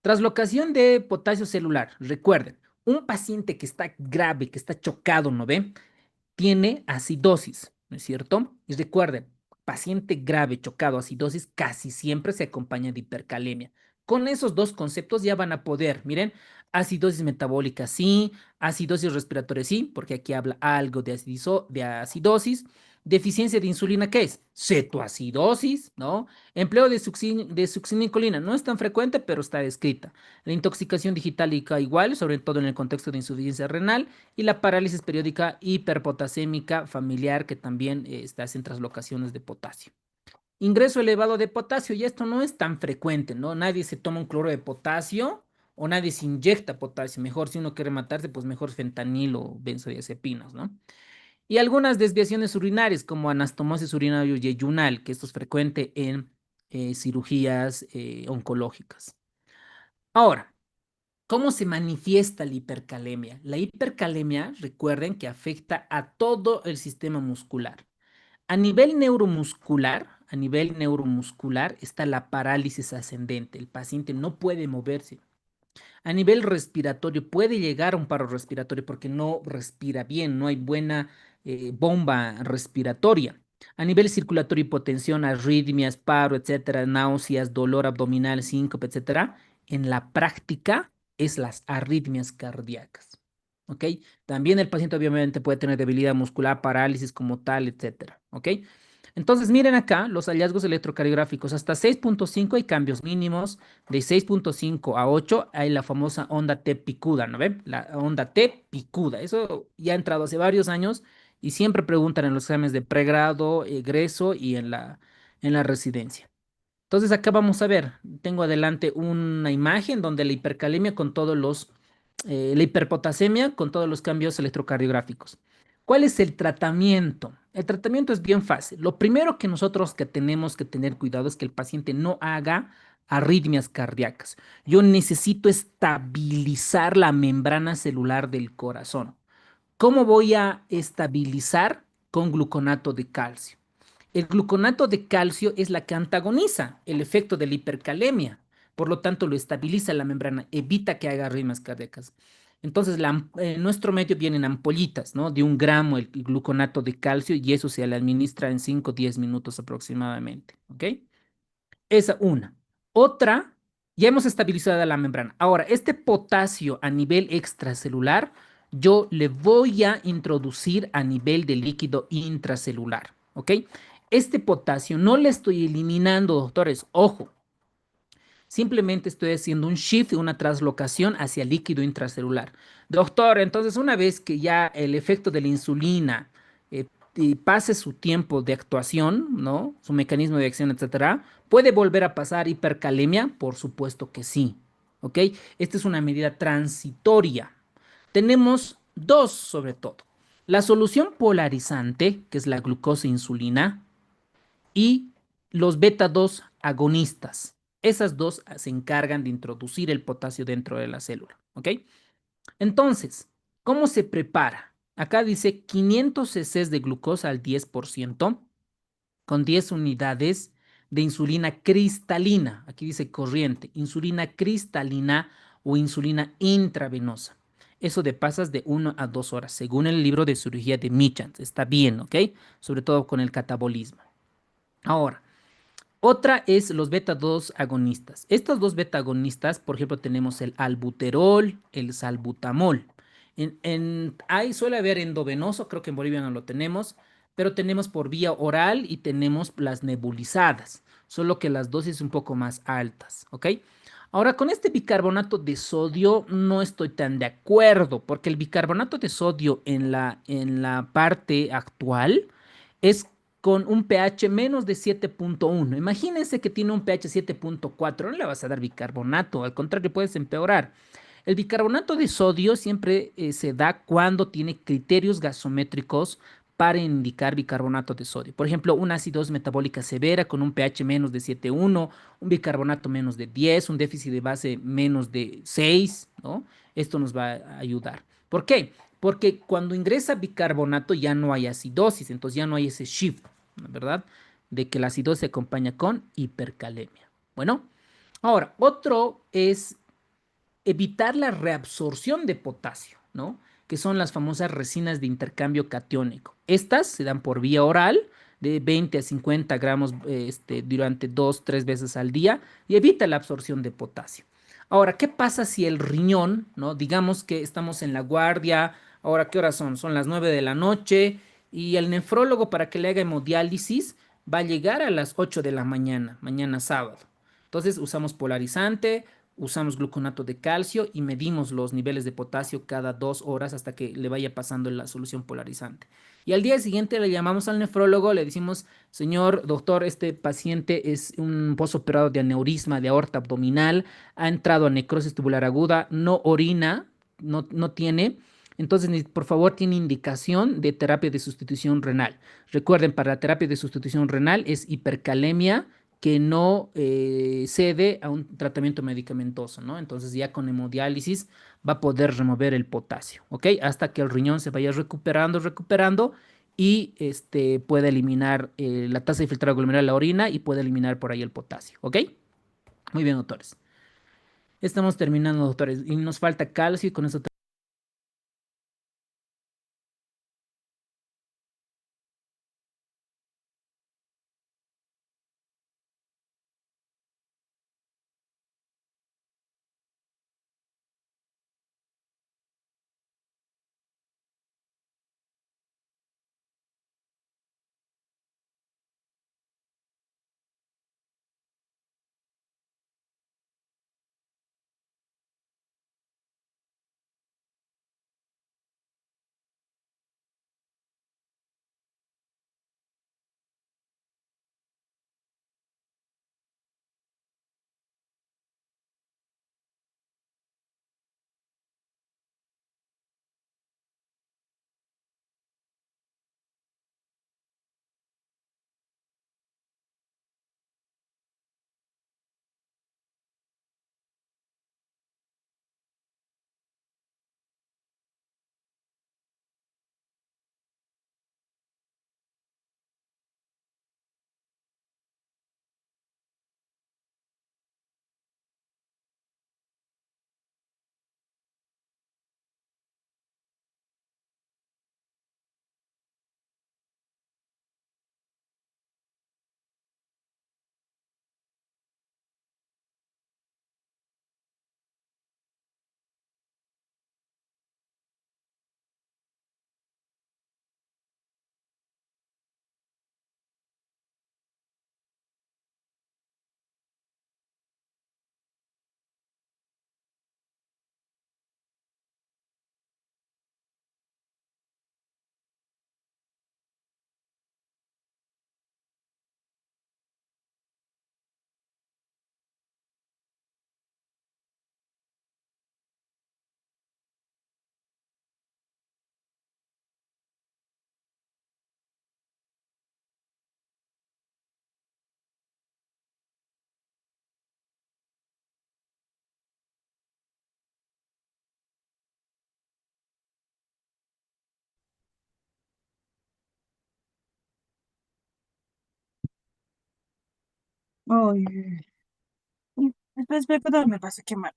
Traslocación de potasio celular. Recuerden, un paciente que está grave, que está chocado, ¿no ve? Tiene acidosis, ¿no es cierto? Y recuerden, paciente grave, chocado, acidosis, casi siempre se acompaña de hipercalemia. Con esos dos conceptos ya van a poder, miren, acidosis metabólica sí, acidosis respiratoria sí, porque aquí habla algo de acidosis, Deficiencia de insulina, ¿qué es? Cetoacidosis, ¿no? Empleo de succinicolina, no es tan frecuente, pero está descrita. La intoxicación digitálica igual, sobre todo en el contexto de insuficiencia renal, y la parálisis periódica hiperpotasémica familiar, que también hacen traslocaciones de potasio. Ingreso elevado de potasio, y esto no es tan frecuente, ¿no? Nadie se toma un cloro de potasio o nadie se inyecta potasio. Mejor, si uno quiere matarse, pues mejor fentanil o benzodiazepinas, ¿no? Y algunas desviaciones urinarias, como anastomosis urinario yeyunal, que esto es frecuente en cirugías oncológicas. Ahora, ¿cómo se manifiesta la hipercalemia? La hipercalemia, recuerden que afecta a todo el sistema muscular. A nivel neuromuscular está la parálisis ascendente. El paciente no puede moverse. A nivel respiratorio puede llegar a un paro respiratorio porque no respira bien, no hay buena bomba respiratoria. A nivel circulatorio, hipotensión, arritmias, paro, etcétera, náuseas, dolor abdominal, síncope, etcétera. En la práctica es las arritmias cardíacas. ¿Ok? También el paciente obviamente puede tener debilidad muscular, parálisis como tal, etcétera. ¿Ok? Entonces, miren acá los hallazgos electrocardiográficos. Hasta 6.5 hay cambios mínimos. De 6.5 a 8 hay la famosa onda T picuda, ¿no ven? La onda T picuda. Eso ya ha entrado hace varios años y siempre preguntan en los exámenes de pregrado, egreso y en la residencia. Entonces, acá vamos a ver. Tengo adelante una imagen donde la hipercalemia con todos la hiperpotasemia con todos los cambios electrocardiográficos. ¿Cuál es el tratamiento? El tratamiento es bien fácil. Lo primero que nosotros que tenemos que tener cuidado es que el paciente no haga arritmias cardíacas. Yo necesito estabilizar la membrana celular del corazón. ¿Cómo voy a estabilizar? Con gluconato de calcio. El gluconato de calcio es la que antagoniza el efecto de la hipercalemia. Por lo tanto, lo estabiliza la membrana, evita que haga arritmias cardíacas. Entonces, en nuestro medio vienen ampollitas, ¿no? De 1 gramo el gluconato de calcio y eso se le administra en 5 o 10 minutos aproximadamente, ¿ok? Esa una. Otra, ya hemos estabilizado la membrana. Ahora, este potasio a nivel extracelular, yo le voy a introducir a nivel de líquido intracelular, ¿ok? Este potasio no le estoy eliminando, doctores, ojo. Simplemente estoy haciendo un shift, una translocación hacia líquido intracelular. Doctor, entonces una vez que ya el efecto de la insulina y pase su tiempo de actuación, ¿no? Su mecanismo de acción, etcétera, ¿puede volver a pasar hipercalemia? Por supuesto que sí. ¿Ok? Esta es una medida transitoria. Tenemos dos sobre todo. La solución polarizante, que es la glucosa-insulina, y los beta 2 agonistas. Esas dos se encargan de introducir el potasio dentro de la célula. ¿Ok? Entonces, ¿cómo se prepara? Acá dice 500 cc de glucosa al 10% con 10 unidades de insulina cristalina. Aquí dice corriente, insulina cristalina o insulina intravenosa. Eso de pasas de 1 a 2 horas, según el libro de cirugía de Michans. Está bien, ¿ok? Sobre todo con el catabolismo. Ahora, otra es los beta 2 agonistas. Estos dos beta agonistas, por ejemplo, tenemos el albuterol, el salbutamol. Ahí suele haber endovenoso, creo que en Bolivia no lo tenemos, pero tenemos por vía oral y tenemos las nebulizadas, solo que las dosis un poco más altas, ¿ok? Ahora, con este bicarbonato de sodio no estoy tan de acuerdo, porque el bicarbonato de sodio en la parte actual es con un pH menos de 7.1. Imagínense que tiene un pH 7.4, no le vas a dar bicarbonato, al contrario, puedes empeorar. El bicarbonato de sodio siempre se da cuando tiene criterios gasométricos para indicar bicarbonato de sodio. Por ejemplo, una acidosis metabólica severa con un pH menos de 7.1, un bicarbonato menos de 10, un déficit de base menos de 6, ¿no? Esto nos va a ayudar. ¿Por qué? Porque cuando ingresa bicarbonato ya no hay acidosis, entonces ya no hay ese shift, ¿verdad? De que la acidosis se acompaña con hipercalemia. Bueno, ahora, otro es evitar la reabsorción de potasio, ¿no? Que son las famosas resinas de intercambio catiónico. Estas se dan por vía oral de 20 a 50 gramos durante 2, 3 veces al día y evita la absorción de potasio. Ahora, ¿qué pasa si el riñón, ¿no? Digamos que estamos en la guardia, ahora, ¿qué horas son? Son las 9 de la noche Y el nefrólogo para que le haga hemodiálisis va a llegar a las 8 de la mañana, mañana sábado. Entonces usamos polarizante, usamos gluconato de calcio y medimos los niveles de potasio cada 2 horas hasta que le vaya pasando la solución polarizante. Y al día siguiente le llamamos al nefrólogo, le decimos, señor doctor, este paciente es un postoperado de aneurisma de aorta abdominal, ha entrado a necrosis tubular aguda, no orina, no tiene. Entonces, por favor, tiene indicación de terapia de sustitución renal. Recuerden, para la terapia de sustitución renal es hipercalemia que no cede a un tratamiento medicamentoso, ¿no? Entonces, ya con hemodiálisis va a poder remover el potasio, ¿ok? Hasta que el riñón se vaya recuperando y pueda eliminar la tasa de filtrado glomerular de la orina y pueda eliminar por ahí el potasio, ¿ok? Muy bien, doctores. Estamos terminando, doctores, y nos falta calcio y con eso Ay, espera, espera, que no me pasa a quemar.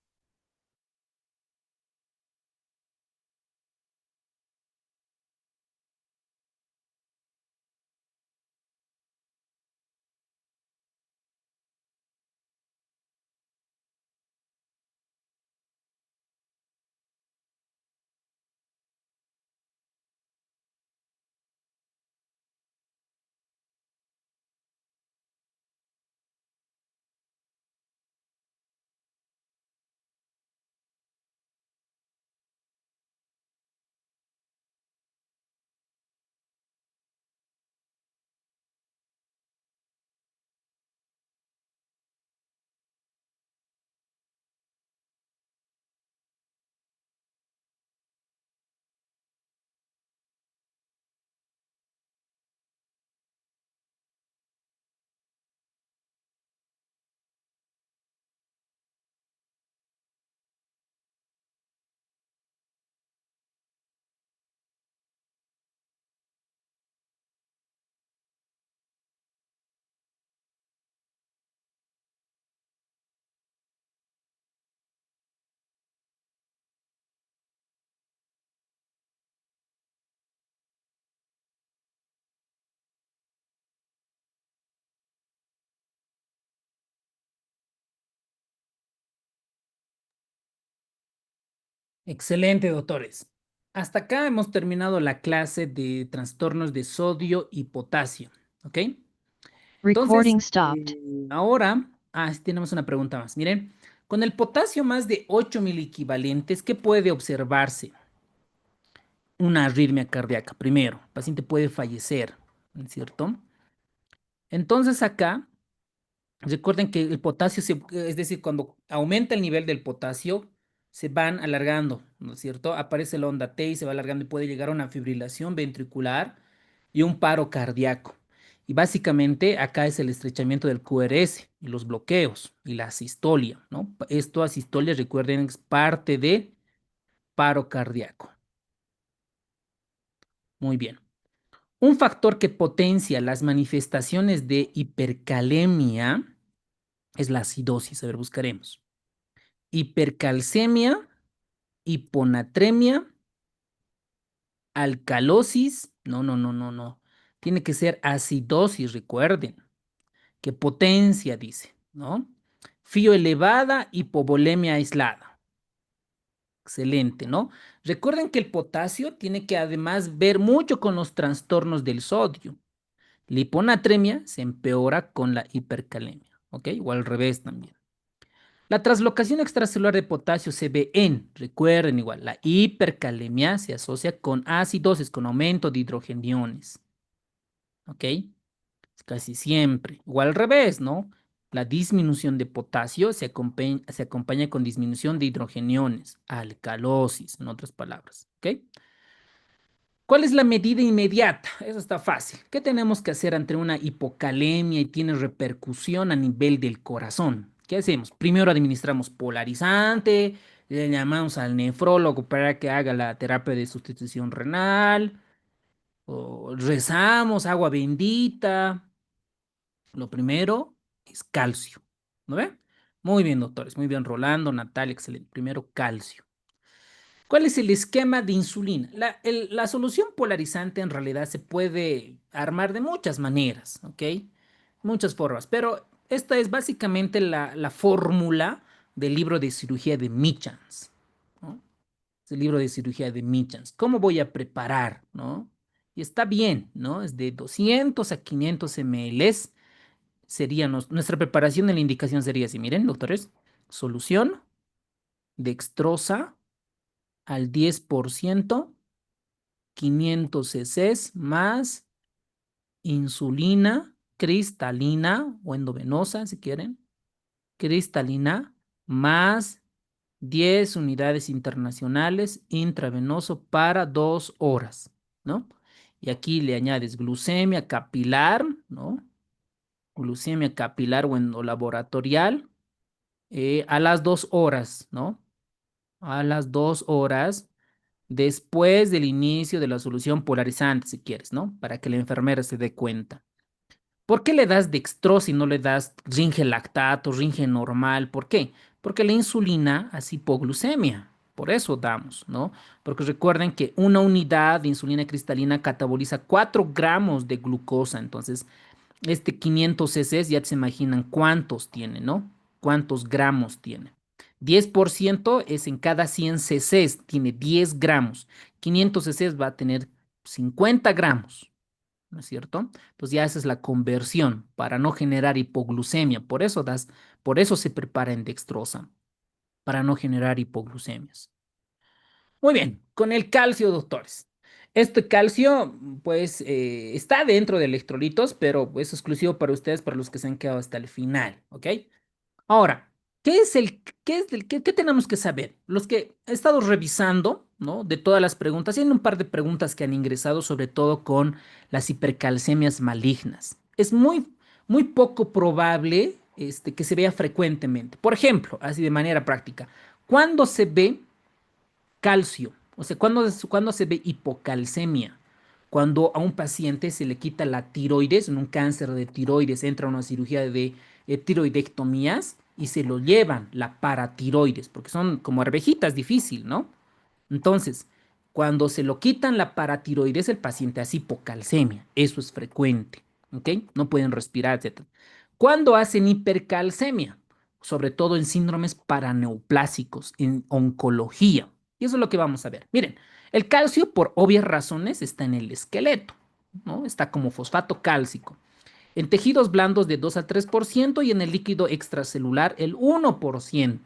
excelente, doctores. Hasta acá hemos terminado la clase de trastornos de sodio y potasio, ¿ok? Recording Entonces, stopped. ahora, sí tenemos una pregunta más. Miren, con el potasio más de 8 miliequivalentes, ¿qué puede observarse? Una arritmia cardíaca, primero. El paciente puede fallecer, ¿no es cierto? Entonces acá, recuerden que el potasio, es decir, cuando aumenta el nivel del potasio, se van alargando, ¿no es cierto? Aparece la onda T y se va alargando y puede llegar a una fibrilación ventricular y un paro cardíaco. Y básicamente acá es el estrechamiento del QRS y los bloqueos y la asistolia, ¿no? Esto, asistolia, recuerden, es parte de paro cardíaco. Muy bien. Un factor que potencia las manifestaciones de hipercalemia es la acidosis. A ver, buscaremos. Hipercalcemia, hiponatremia, alcalosis. No, no, no, no, no. Tiene que ser acidosis, recuerden. Que potencia, dice, ¿no? Fío elevada, hipovolemia aislada. Excelente, ¿no? Recuerden que el potasio tiene que además ver mucho con los trastornos del sodio. La hiponatremia se empeora con la hipercalemia, ¿ok? O al revés también. La translocación extracelular de potasio se ve recuerden igual, la hipercalemia se asocia con acidosis, con aumento de hidrogeniones, ¿ok? Casi siempre. O al revés, ¿no? La disminución de potasio se acompaña con disminución de hidrogeniones, alcalosis, en otras palabras, ¿ok? ¿Cuál es la medida inmediata? Eso está fácil. ¿Qué tenemos que hacer ante una hipocalemia y tiene repercusión a nivel del corazón? ¿Qué hacemos? Primero administramos polarizante, le llamamos al nefrólogo para que haga la terapia de sustitución renal, o rezamos agua bendita. Lo primero es calcio. ¿No ve? Muy bien, doctores. Muy bien, Rolando, Natalia, excelente. Primero, calcio. ¿Cuál es el esquema de insulina? La solución polarizante en realidad se puede armar de muchas maneras, ¿ok? Muchas formas, pero esta es básicamente la fórmula del libro de cirugía de Michans, ¿no? Es el libro de cirugía de Michans. ¿Cómo voy a preparar, no? Y está bien, ¿no? Es de 200 a 500 ml. Sería nuestra preparación de la indicación sería así. Miren, doctores, solución dextrosa al 10%, 500 cc más insulina cristalina o endovenosa, si quieren, cristalina más 10 unidades internacionales intravenoso para 2 horas, ¿no? Y aquí le añades glucemia capilar, ¿no? Glucemia capilar o laboratorial a las 2 horas, ¿no? A las 2 horas después del inicio de la solución polarizante, si quieres, ¿no? Para que la enfermera se dé cuenta. ¿Por qué le das dextrosa y no le das ringe lactato, ringe normal? ¿Por qué? Porque la insulina hace hipoglucemia. Por eso damos, ¿no? Porque recuerden que una unidad de insulina cristalina cataboliza 4 gramos de glucosa. Entonces, 500 cc ya se imaginan cuántos tiene, ¿no? Cuántos gramos tiene. 10% es en cada 100 cc, tiene 10 gramos. 500 cc va a tener 50 gramos, ¿no es cierto? Entonces ya esa es la conversión para no generar hipoglucemia. Por eso se prepara en dextrosa, para no generar hipoglucemias. Muy bien, con el calcio, doctores. Este calcio, pues, está dentro de electrolitos, pero es exclusivo para ustedes, para los que se han quedado hasta el final, ¿ok? Ahora, ¿qué tenemos que saber? Los que he estado revisando, ¿no? De todas las preguntas, y hay un par de preguntas que han ingresado, sobre todo con las hipercalcemias malignas. Es muy poco probable, que se vea frecuentemente. Por ejemplo, así de manera práctica, ¿cuándo se ve calcio? O sea, ¿cuándo se ve hipocalcemia? Cuando a un paciente se le quita la tiroides, en un cáncer de tiroides, entra a una cirugía de tiroidectomías y se lo llevan la paratiroides, porque son como arvejitas, difícil, ¿no? Entonces, cuando se lo quitan la paratiroides, el paciente hace hipocalcemia. Eso es frecuente, ¿ok? No pueden respirar, etc. ¿Cuándo hacen hipercalcemia? Sobre todo en síndromes paraneoplásicos, en oncología. Y eso es lo que vamos a ver. Miren, El calcio, por obvias razones, está en el esqueleto, ¿no? Está como fosfato cálcico. En tejidos blandos de 2 al 3% y en el líquido extracelular el 1%.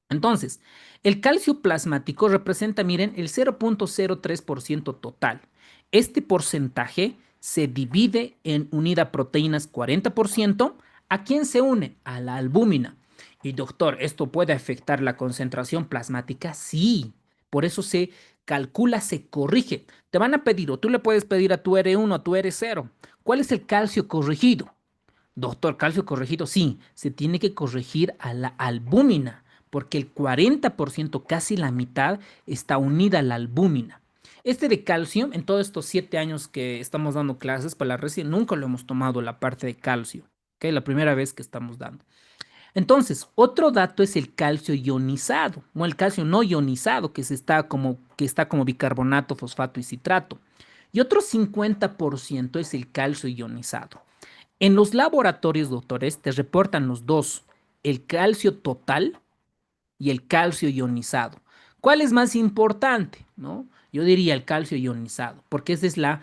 Entonces, el calcio plasmático representa, miren, el 0.03% total. Este porcentaje se divide en unida proteínas 40%. ¿A quién se une? A la albúmina. Y doctor, ¿esto puede afectar la concentración plasmática? Sí, por eso se calcula, se corrige. Te van a pedir, o tú le puedes pedir a tu R1, a tu R0, ¿cuál es el calcio corregido? Doctor, calcio corregido, sí, se tiene que corregir a la albúmina, porque el 40%, casi la mitad, está unida a la albúmina. Este de calcio, en todos estos 7 años que estamos dando clases para la recién, nunca lo hemos tomado la parte de calcio, ¿ok? La primera vez que estamos dando. Entonces, otro dato es el calcio ionizado, o el calcio no ionizado, que está como bicarbonato, fosfato y citrato. Y otro 50% es el calcio ionizado. En los laboratorios, doctores, te reportan los dos, el calcio total y el calcio ionizado. ¿Cuál es más importante? ¿No? Yo diría el calcio ionizado, porque esa es la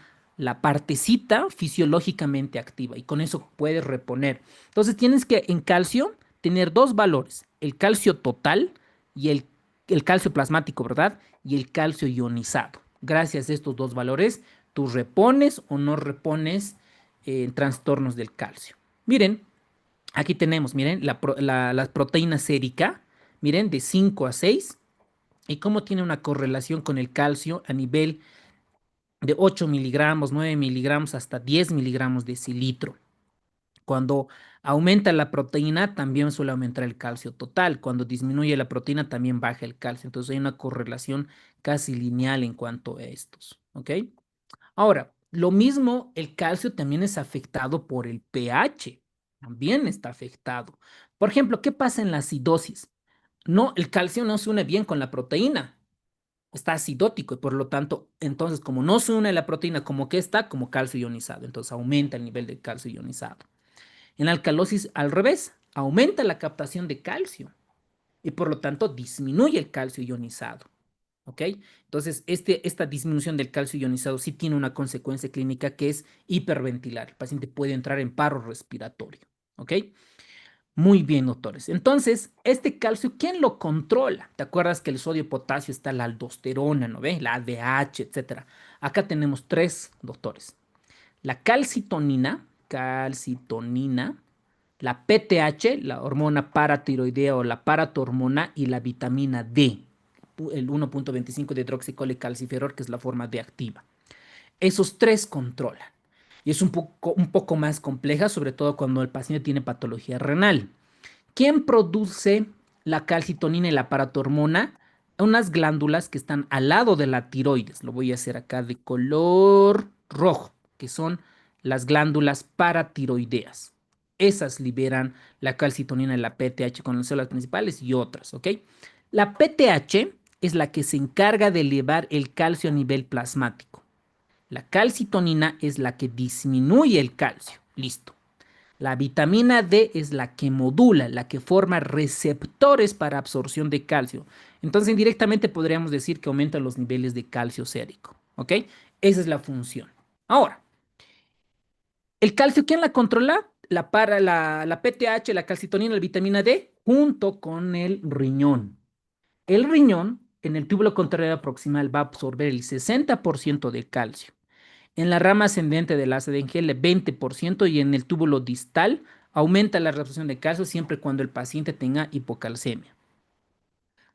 partecita fisiológicamente activa y con eso puedes reponer. Entonces tienes que en calcio tener dos valores, el calcio total y el calcio plasmático, ¿verdad? Y el calcio ionizado. Gracias a estos dos valores, tú repones o no repones trastornos del calcio. Miren, aquí tenemos, miren, la proteína sérica, miren, de 5 a 6, y cómo tiene una correlación con el calcio a nivel de 8 miligramos, 9 miligramos, hasta 10 miligramos de cilitro. Cuando aumenta la proteína, también suele aumentar el calcio total. Cuando disminuye la proteína, también baja el calcio. Entonces hay una correlación casi lineal en cuanto a estos, ¿ok? Ahora, lo mismo, el calcio también es afectado por el pH, también está afectado. Por ejemplo, ¿qué pasa en la acidosis? No, el calcio no se une bien con la proteína, está acidótico y por lo tanto, entonces como no se une la proteína, como que está como calcio ionizado, entonces aumenta el nivel de calcio ionizado. En la alcalosis, al revés, aumenta la captación de calcio y por lo tanto disminuye el calcio ionizado. ¿Ok? Entonces, esta disminución del calcio ionizado sí tiene una consecuencia clínica que es hiperventilar. El paciente puede entrar en paro respiratorio. ¿Ok? Muy bien, doctores. Entonces, este calcio, ¿quién lo controla? ¿Te acuerdas que el sodio y potasio está la aldosterona, ¿no ve? La ADH, etcétera. Acá tenemos tres, doctores. La calcitonina, la PTH, la hormona paratiroidea o la paratormona, y la vitamina D, el 1.25 de hidroxicolecalciferol, que es la forma D activa. Esos tres controlan. Y es un poco más compleja, sobre todo cuando el paciente tiene patología renal. ¿Quién produce la calcitonina y la paratormona? Unas glándulas que están al lado de la tiroides. Lo voy a hacer acá de color rojo, que son las glándulas paratiroideas. Esas liberan la calcitonina y la PTH con las células principales y otras, ¿ok? La PTH es la que se encarga de elevar el calcio a nivel plasmático. La calcitonina es la que disminuye el calcio. Listo. La vitamina D es la que modula, la que forma receptores para absorción de calcio. Entonces, indirectamente podríamos decir que aumenta los niveles de calcio sérico. ¿Ok? Esa es la función. Ahora, ¿el calcio quién la controla? La PTH, la calcitonina, la vitamina D, junto con el riñón. El riñón, en el túbulo contrario proximal, va a absorber el 60% del calcio. En la rama ascendente del ácido en gel, el 20%, y en el túbulo distal aumenta la reabsorción de calcio siempre cuando el paciente tenga hipocalcemia.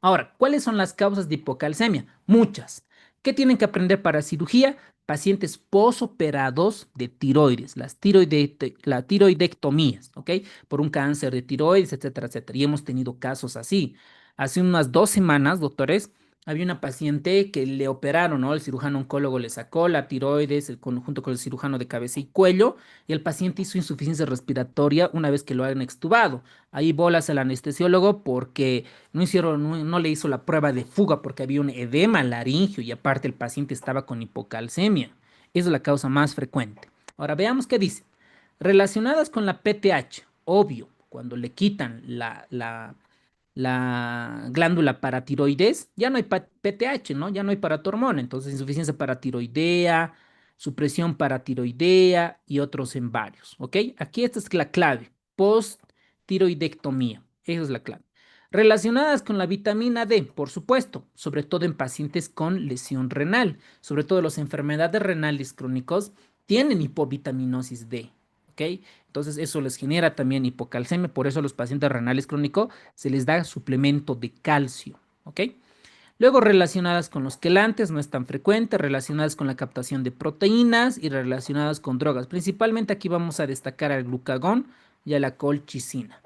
Ahora, ¿cuáles son las causas de hipocalcemia? Muchas. ¿Qué tienen que aprender para cirugía? Pacientes posoperados de tiroides, las tiroidectomías, ¿ok? Por un cáncer de tiroides, etcétera, etcétera. Y hemos tenido casos así. Hace unas 2 semanas, doctores, había una paciente que le operaron, ¿no? El cirujano oncólogo le sacó la tiroides junto con el cirujano de cabeza y cuello, y el paciente hizo insuficiencia respiratoria una vez que lo han extubado. Ahí bolas al anestesiólogo porque no le hizo la prueba de fuga porque había un edema laringio y aparte el paciente estaba con hipocalcemia. Esa es la causa más frecuente. Ahora veamos qué dice. Relacionadas con la PTH, obvio, cuando le quitan la glándula paratiroides, ya no hay PTH, ¿no? Ya no hay paratormona, entonces insuficiencia paratiroidea, supresión paratiroidea y otros en varios, ¿ok? Aquí esta es la clave, post-tiroidectomía, esa es la clave. Relacionadas con la vitamina D, por supuesto, sobre todo en pacientes con lesión renal, sobre todo las enfermedades renales crónicos tienen hipovitaminosis D, ¿ok? Entonces eso les genera también hipocalcemia, por eso a los pacientes renales crónicos se les da suplemento de calcio, ¿ok? Luego relacionadas con los quelantes, no es tan frecuente, relacionadas con la captación de proteínas y relacionadas con drogas. Principalmente aquí vamos a destacar al glucagón y a la colchicina.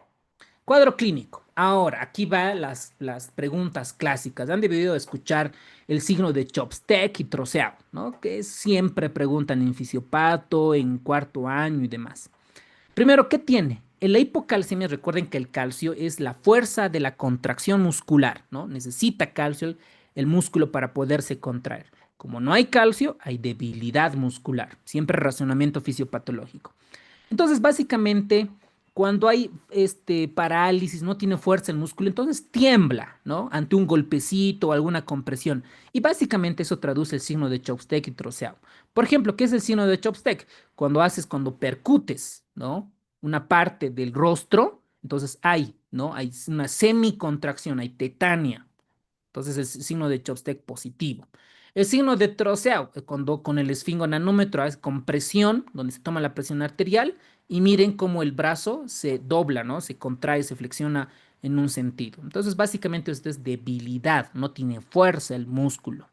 Cuadro clínico. Ahora, aquí van las preguntas clásicas. Han debido escuchar el signo de Chopsteck y troceado, ¿no? Que siempre preguntan en fisiopato, en cuarto año y demás. Primero, ¿qué tiene? En la hipocalcemia, recuerden que el calcio es la fuerza de la contracción muscular, ¿no? Necesita calcio el músculo para poderse contraer. Como no hay calcio, hay debilidad muscular. Siempre razonamiento fisiopatológico. Entonces, básicamente, cuando hay parálisis, no tiene fuerza el músculo, entonces tiembla, ¿no? Ante un golpecito o alguna compresión. Y básicamente eso traduce el signo de Chopsteck y troceado. Por ejemplo, ¿qué es el signo de Chopsteck? Cuando percutes, ¿no? Una parte del rostro, entonces hay, ¿no? Hay una semicontracción, hay tetania. Entonces es signo de Chopsteck positivo. El signo de troceado, cuando con el esfingonanómetro es compresión, donde se toma la presión arterial, y miren cómo el brazo se dobla, ¿no? Se contrae, se flexiona en un sentido. Entonces, básicamente esto es debilidad, no tiene fuerza el músculo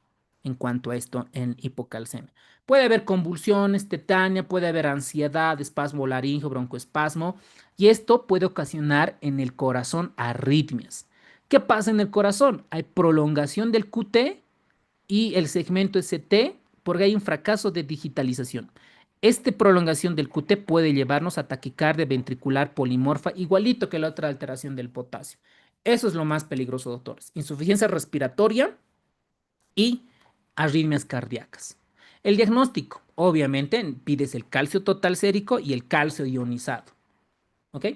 en cuanto a esto en hipocalcemia. Puede haber convulsiones, tetania, puede haber ansiedad, espasmo laríngeo, broncoespasmo, y esto puede ocasionar en el corazón arritmias. ¿Qué pasa en el corazón? Hay prolongación del QT y el segmento ST porque hay un fracaso de digitalización. Esta prolongación del QT puede llevarnos a taquicardia ventricular polimorfa, igualito que la otra alteración del potasio. Eso es lo más peligroso, doctores. Insuficiencia respiratoria y arritmias cardíacas. El diagnóstico, obviamente, pides el calcio total sérico y el calcio ionizado. ¿Ok?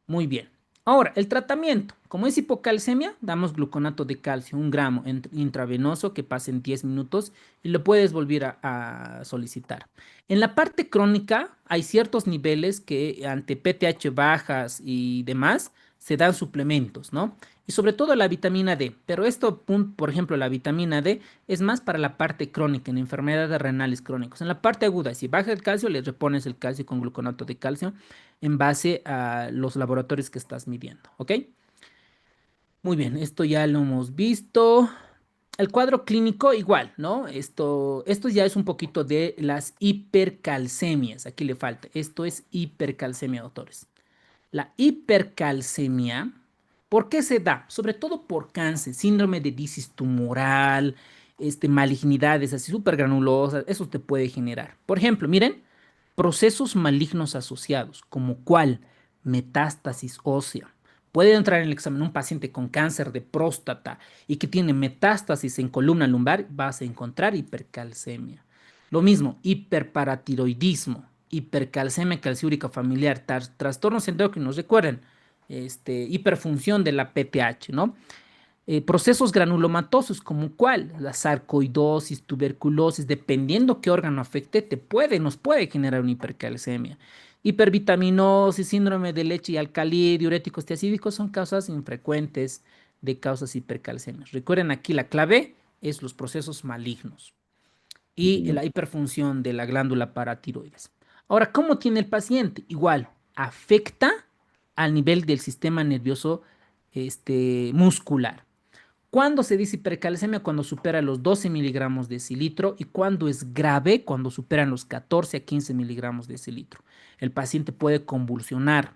Muy bien. Ahora, el tratamiento. Como es hipocalcemia, damos gluconato de calcio, 1 gramo intravenoso que pase en 10 minutos y lo puedes volver a solicitar. En la parte crónica hay ciertos niveles que ante PTH bajas y demás se dan suplementos, ¿no? Y sobre todo la vitamina D. Pero esto, por ejemplo, la vitamina D es más para la parte crónica, en enfermedades renales crónicas. En la parte aguda, si baja el calcio, le repones el calcio con gluconato de calcio en base a los laboratorios que estás midiendo, ¿ok? Muy bien, esto ya lo hemos visto. El cuadro clínico igual, ¿no? Esto ya es un poquito de las hipercalcemias. Aquí le falta. Esto es hipercalcemia, doctores. La hipercalcemia, ¿por qué se da? Sobre todo por cáncer, síndrome de disis tumoral, malignidades así supergranulosas, eso te puede generar. Por ejemplo, miren, procesos malignos asociados, como cuál, metástasis ósea. Puede entrar en el examen un paciente con cáncer de próstata y que tiene metástasis en columna lumbar, vas a encontrar hipercalcemia. Lo mismo, hiperparatiroidismo, hipercalcemia calciúrica familiar, trastornos endocrinos, recuerden, hiperfunción de la PTH, ¿no? Procesos granulomatosos, como cuál, la sarcoidosis, tuberculosis, dependiendo qué órgano afecte, nos puede generar una hipercalcemia. Hipervitaminosis, síndrome de leche y alcalí, diuréticos tiacídicos son causas infrecuentes de causas hipercalcemias. Recuerden aquí la clave es los procesos malignos y la hiperfunción de la glándula paratiroides. Ahora, ¿cómo tiene el paciente? Igual, afecta al nivel del sistema nervioso muscular. ¿Cuándo se dice hipercalcemia? Cuando supera los 12 miligramos de decilitro y cuando es grave, cuando superan los 14 a 15 miligramos de decilitro. El paciente puede convulsionar.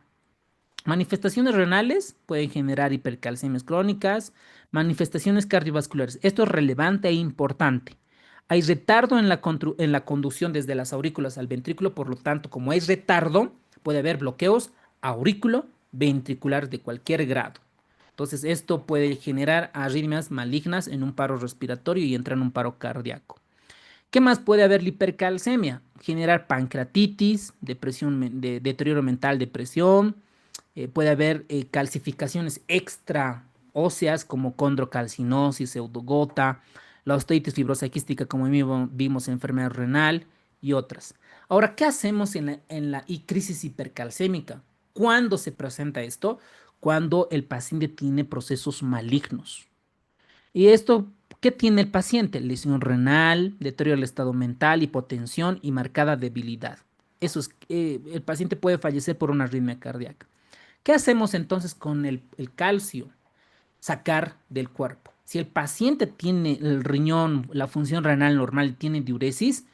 Manifestaciones renales pueden generar hipercalcemias crónicas, manifestaciones cardiovasculares. Esto es relevante e importante. Hay retardo en la conducción desde las aurículas al ventrículo, por lo tanto, como hay retardo, puede haber bloqueos aurículo-ventriculares de cualquier grado. Entonces, esto puede generar arritmias malignas en un paro respiratorio y entrar en un paro cardíaco. ¿Qué más puede haber la hipercalcemia? Generar pancreatitis, deterioro mental, depresión, Puede haber calcificaciones extraóseas como condrocalcinosis, pseudogota, la osteoitis fibrosa quística como vimos, enfermedad renal y otras. Ahora, ¿qué hacemos en la crisis hipercalcémica? ¿Cuándo se presenta esto? Cuando el paciente tiene procesos malignos. ¿Y esto qué tiene el paciente? Lesión renal, deterioro del estado mental, hipotensión y marcada debilidad. Eso es, el paciente puede fallecer por una arritmia cardíaca. ¿Qué hacemos entonces con el calcio? Sacar del cuerpo. Si el paciente tiene el riñón, la función renal normal, tiene diuresis,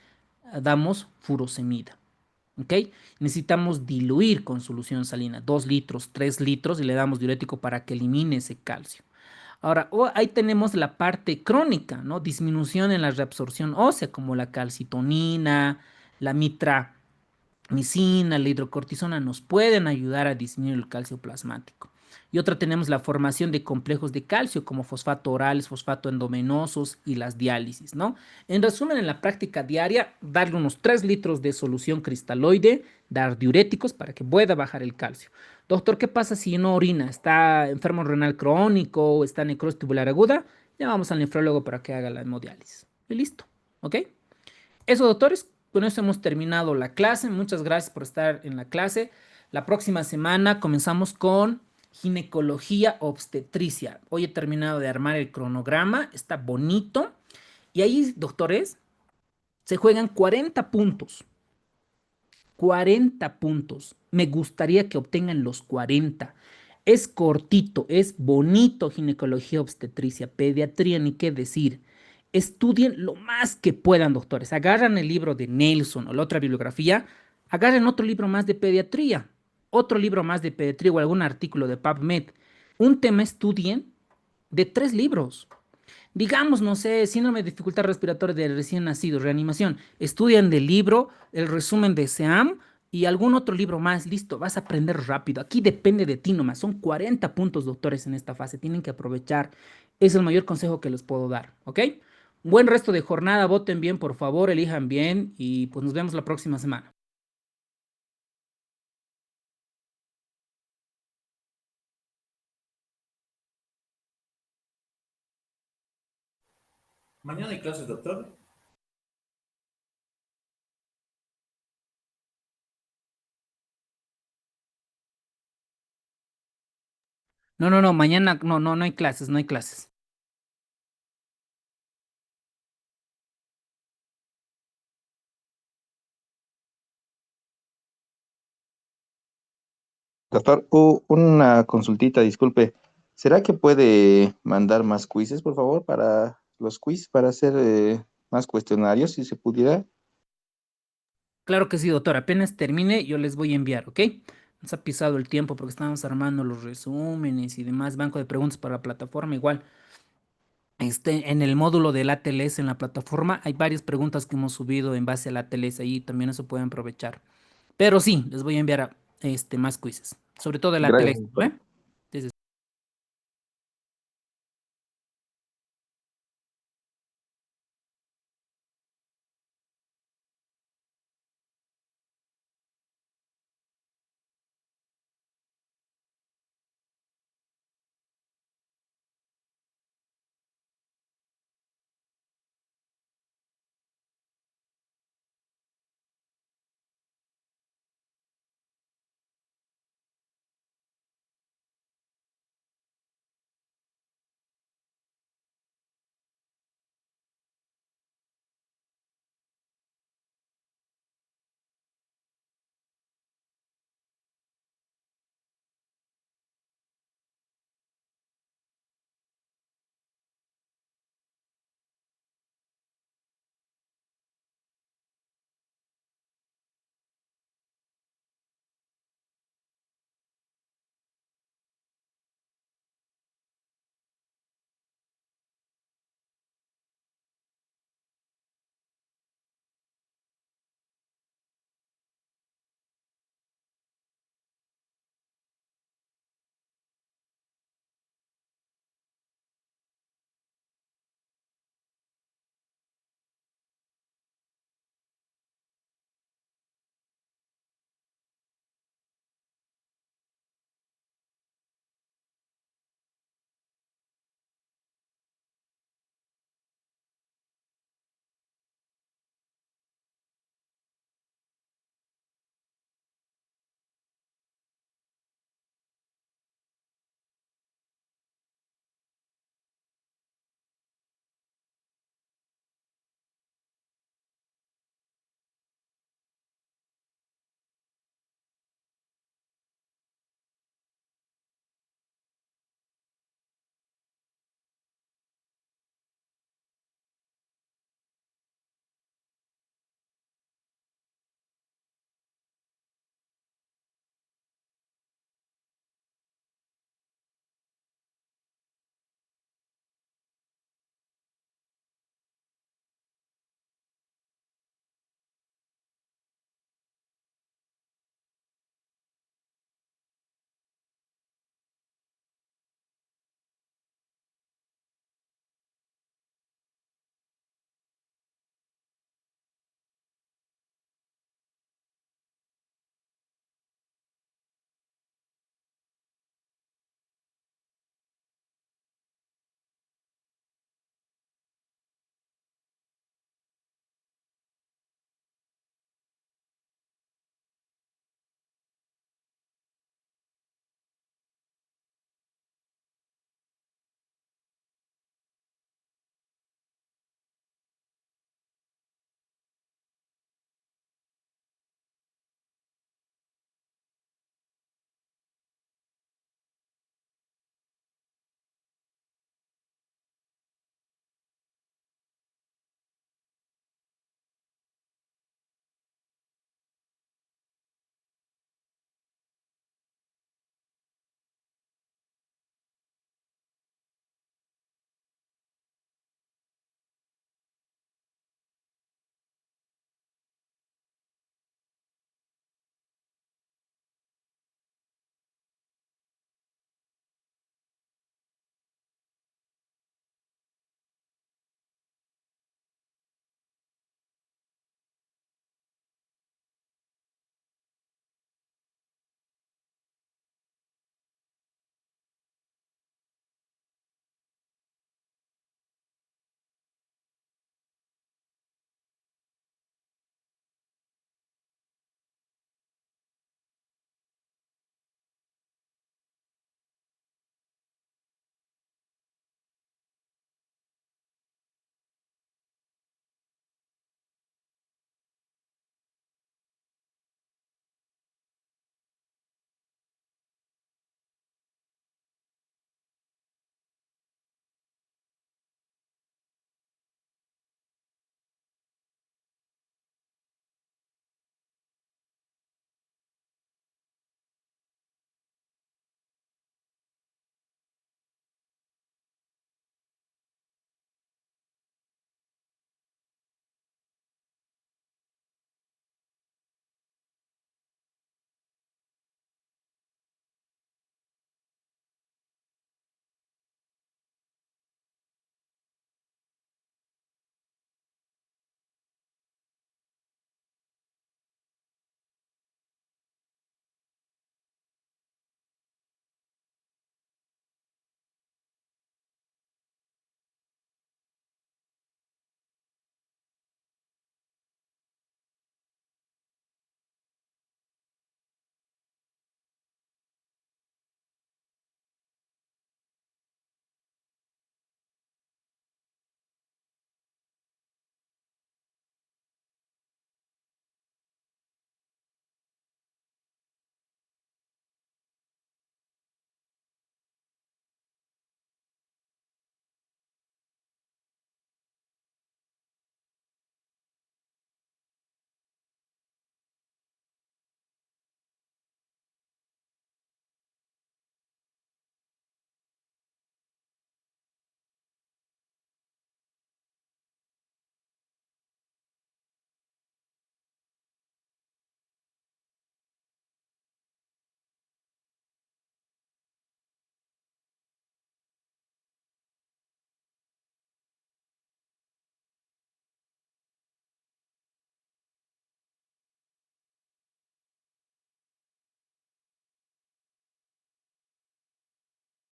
damos furosemida. ¿Ok? Necesitamos diluir con solución salina 2 litros, 3 litros y le damos diurético para que elimine ese calcio. Ahora, ahí tenemos la parte crónica, ¿no? Disminución en la reabsorción ósea, como la calcitonina, la mitramicina, la hidrocortisona, nos pueden ayudar a disminuir el calcio plasmático. Y otra tenemos la formación de complejos de calcio, como fosfato orales, fosfato endomenosos y las diálisis, ¿no? En resumen, en la práctica diaria, darle unos 3 litros de solución cristaloide, dar diuréticos para que pueda bajar el calcio. Doctor, ¿qué pasa si no orina? ¿Está enfermo renal crónico o está necrosis tubular aguda? Llamamos al nefrólogo para que haga la hemodiálisis. Y listo, ¿ok? Eso, doctores, con eso hemos terminado la clase. Muchas gracias por estar en la clase. La próxima semana comenzamos con ginecología obstetricia. Hoy he terminado de armar el cronograma, está bonito. Y ahí, doctores, se juegan 40 puntos. 40 puntos. Me gustaría que obtengan los 40. Es cortito, es bonito ginecología obstetricia, pediatría, ni qué decir. Estudien lo más que puedan, doctores. Agarran el libro de Nelson o la otra bibliografía, agarren otro libro más de pediatría, otro libro más de pediatría o algún artículo de PubMed. Un tema estudien de 3 libros. Digamos, no sé, síndrome de dificultad respiratoria de recién nacido, reanimación. Estudian del libro, el resumen de SEAM y algún otro libro más. Listo, vas a aprender rápido. Aquí depende de ti nomás. Son 40 puntos, doctores, en esta fase. Tienen que aprovechar. Es el mayor consejo que les puedo dar, ¿ok? Buen resto de jornada. Voten bien, por favor, elijan bien y pues nos vemos la próxima semana. Mañana hay clases, doctor. No, no, no, mañana no hay clases, no hay clases. Doctor, una consultita, disculpe. ¿Será que puede mandar más quizzes, por favor, para los quiz, para hacer más cuestionarios, si se pudiera? Claro que sí, doctor. Apenas termine, yo les voy a enviar, ¿ok? Nos ha pisado el tiempo porque estamos armando los resúmenes y demás, banco de preguntas para la plataforma. Igual, en el módulo del ATLS en la plataforma hay varias preguntas que hemos subido en base al ATLS. Ahí también eso pueden aprovechar. Pero sí, les voy a enviar más quizzes, sobre todo el Gracias, ATLS, doctor. ¿eh?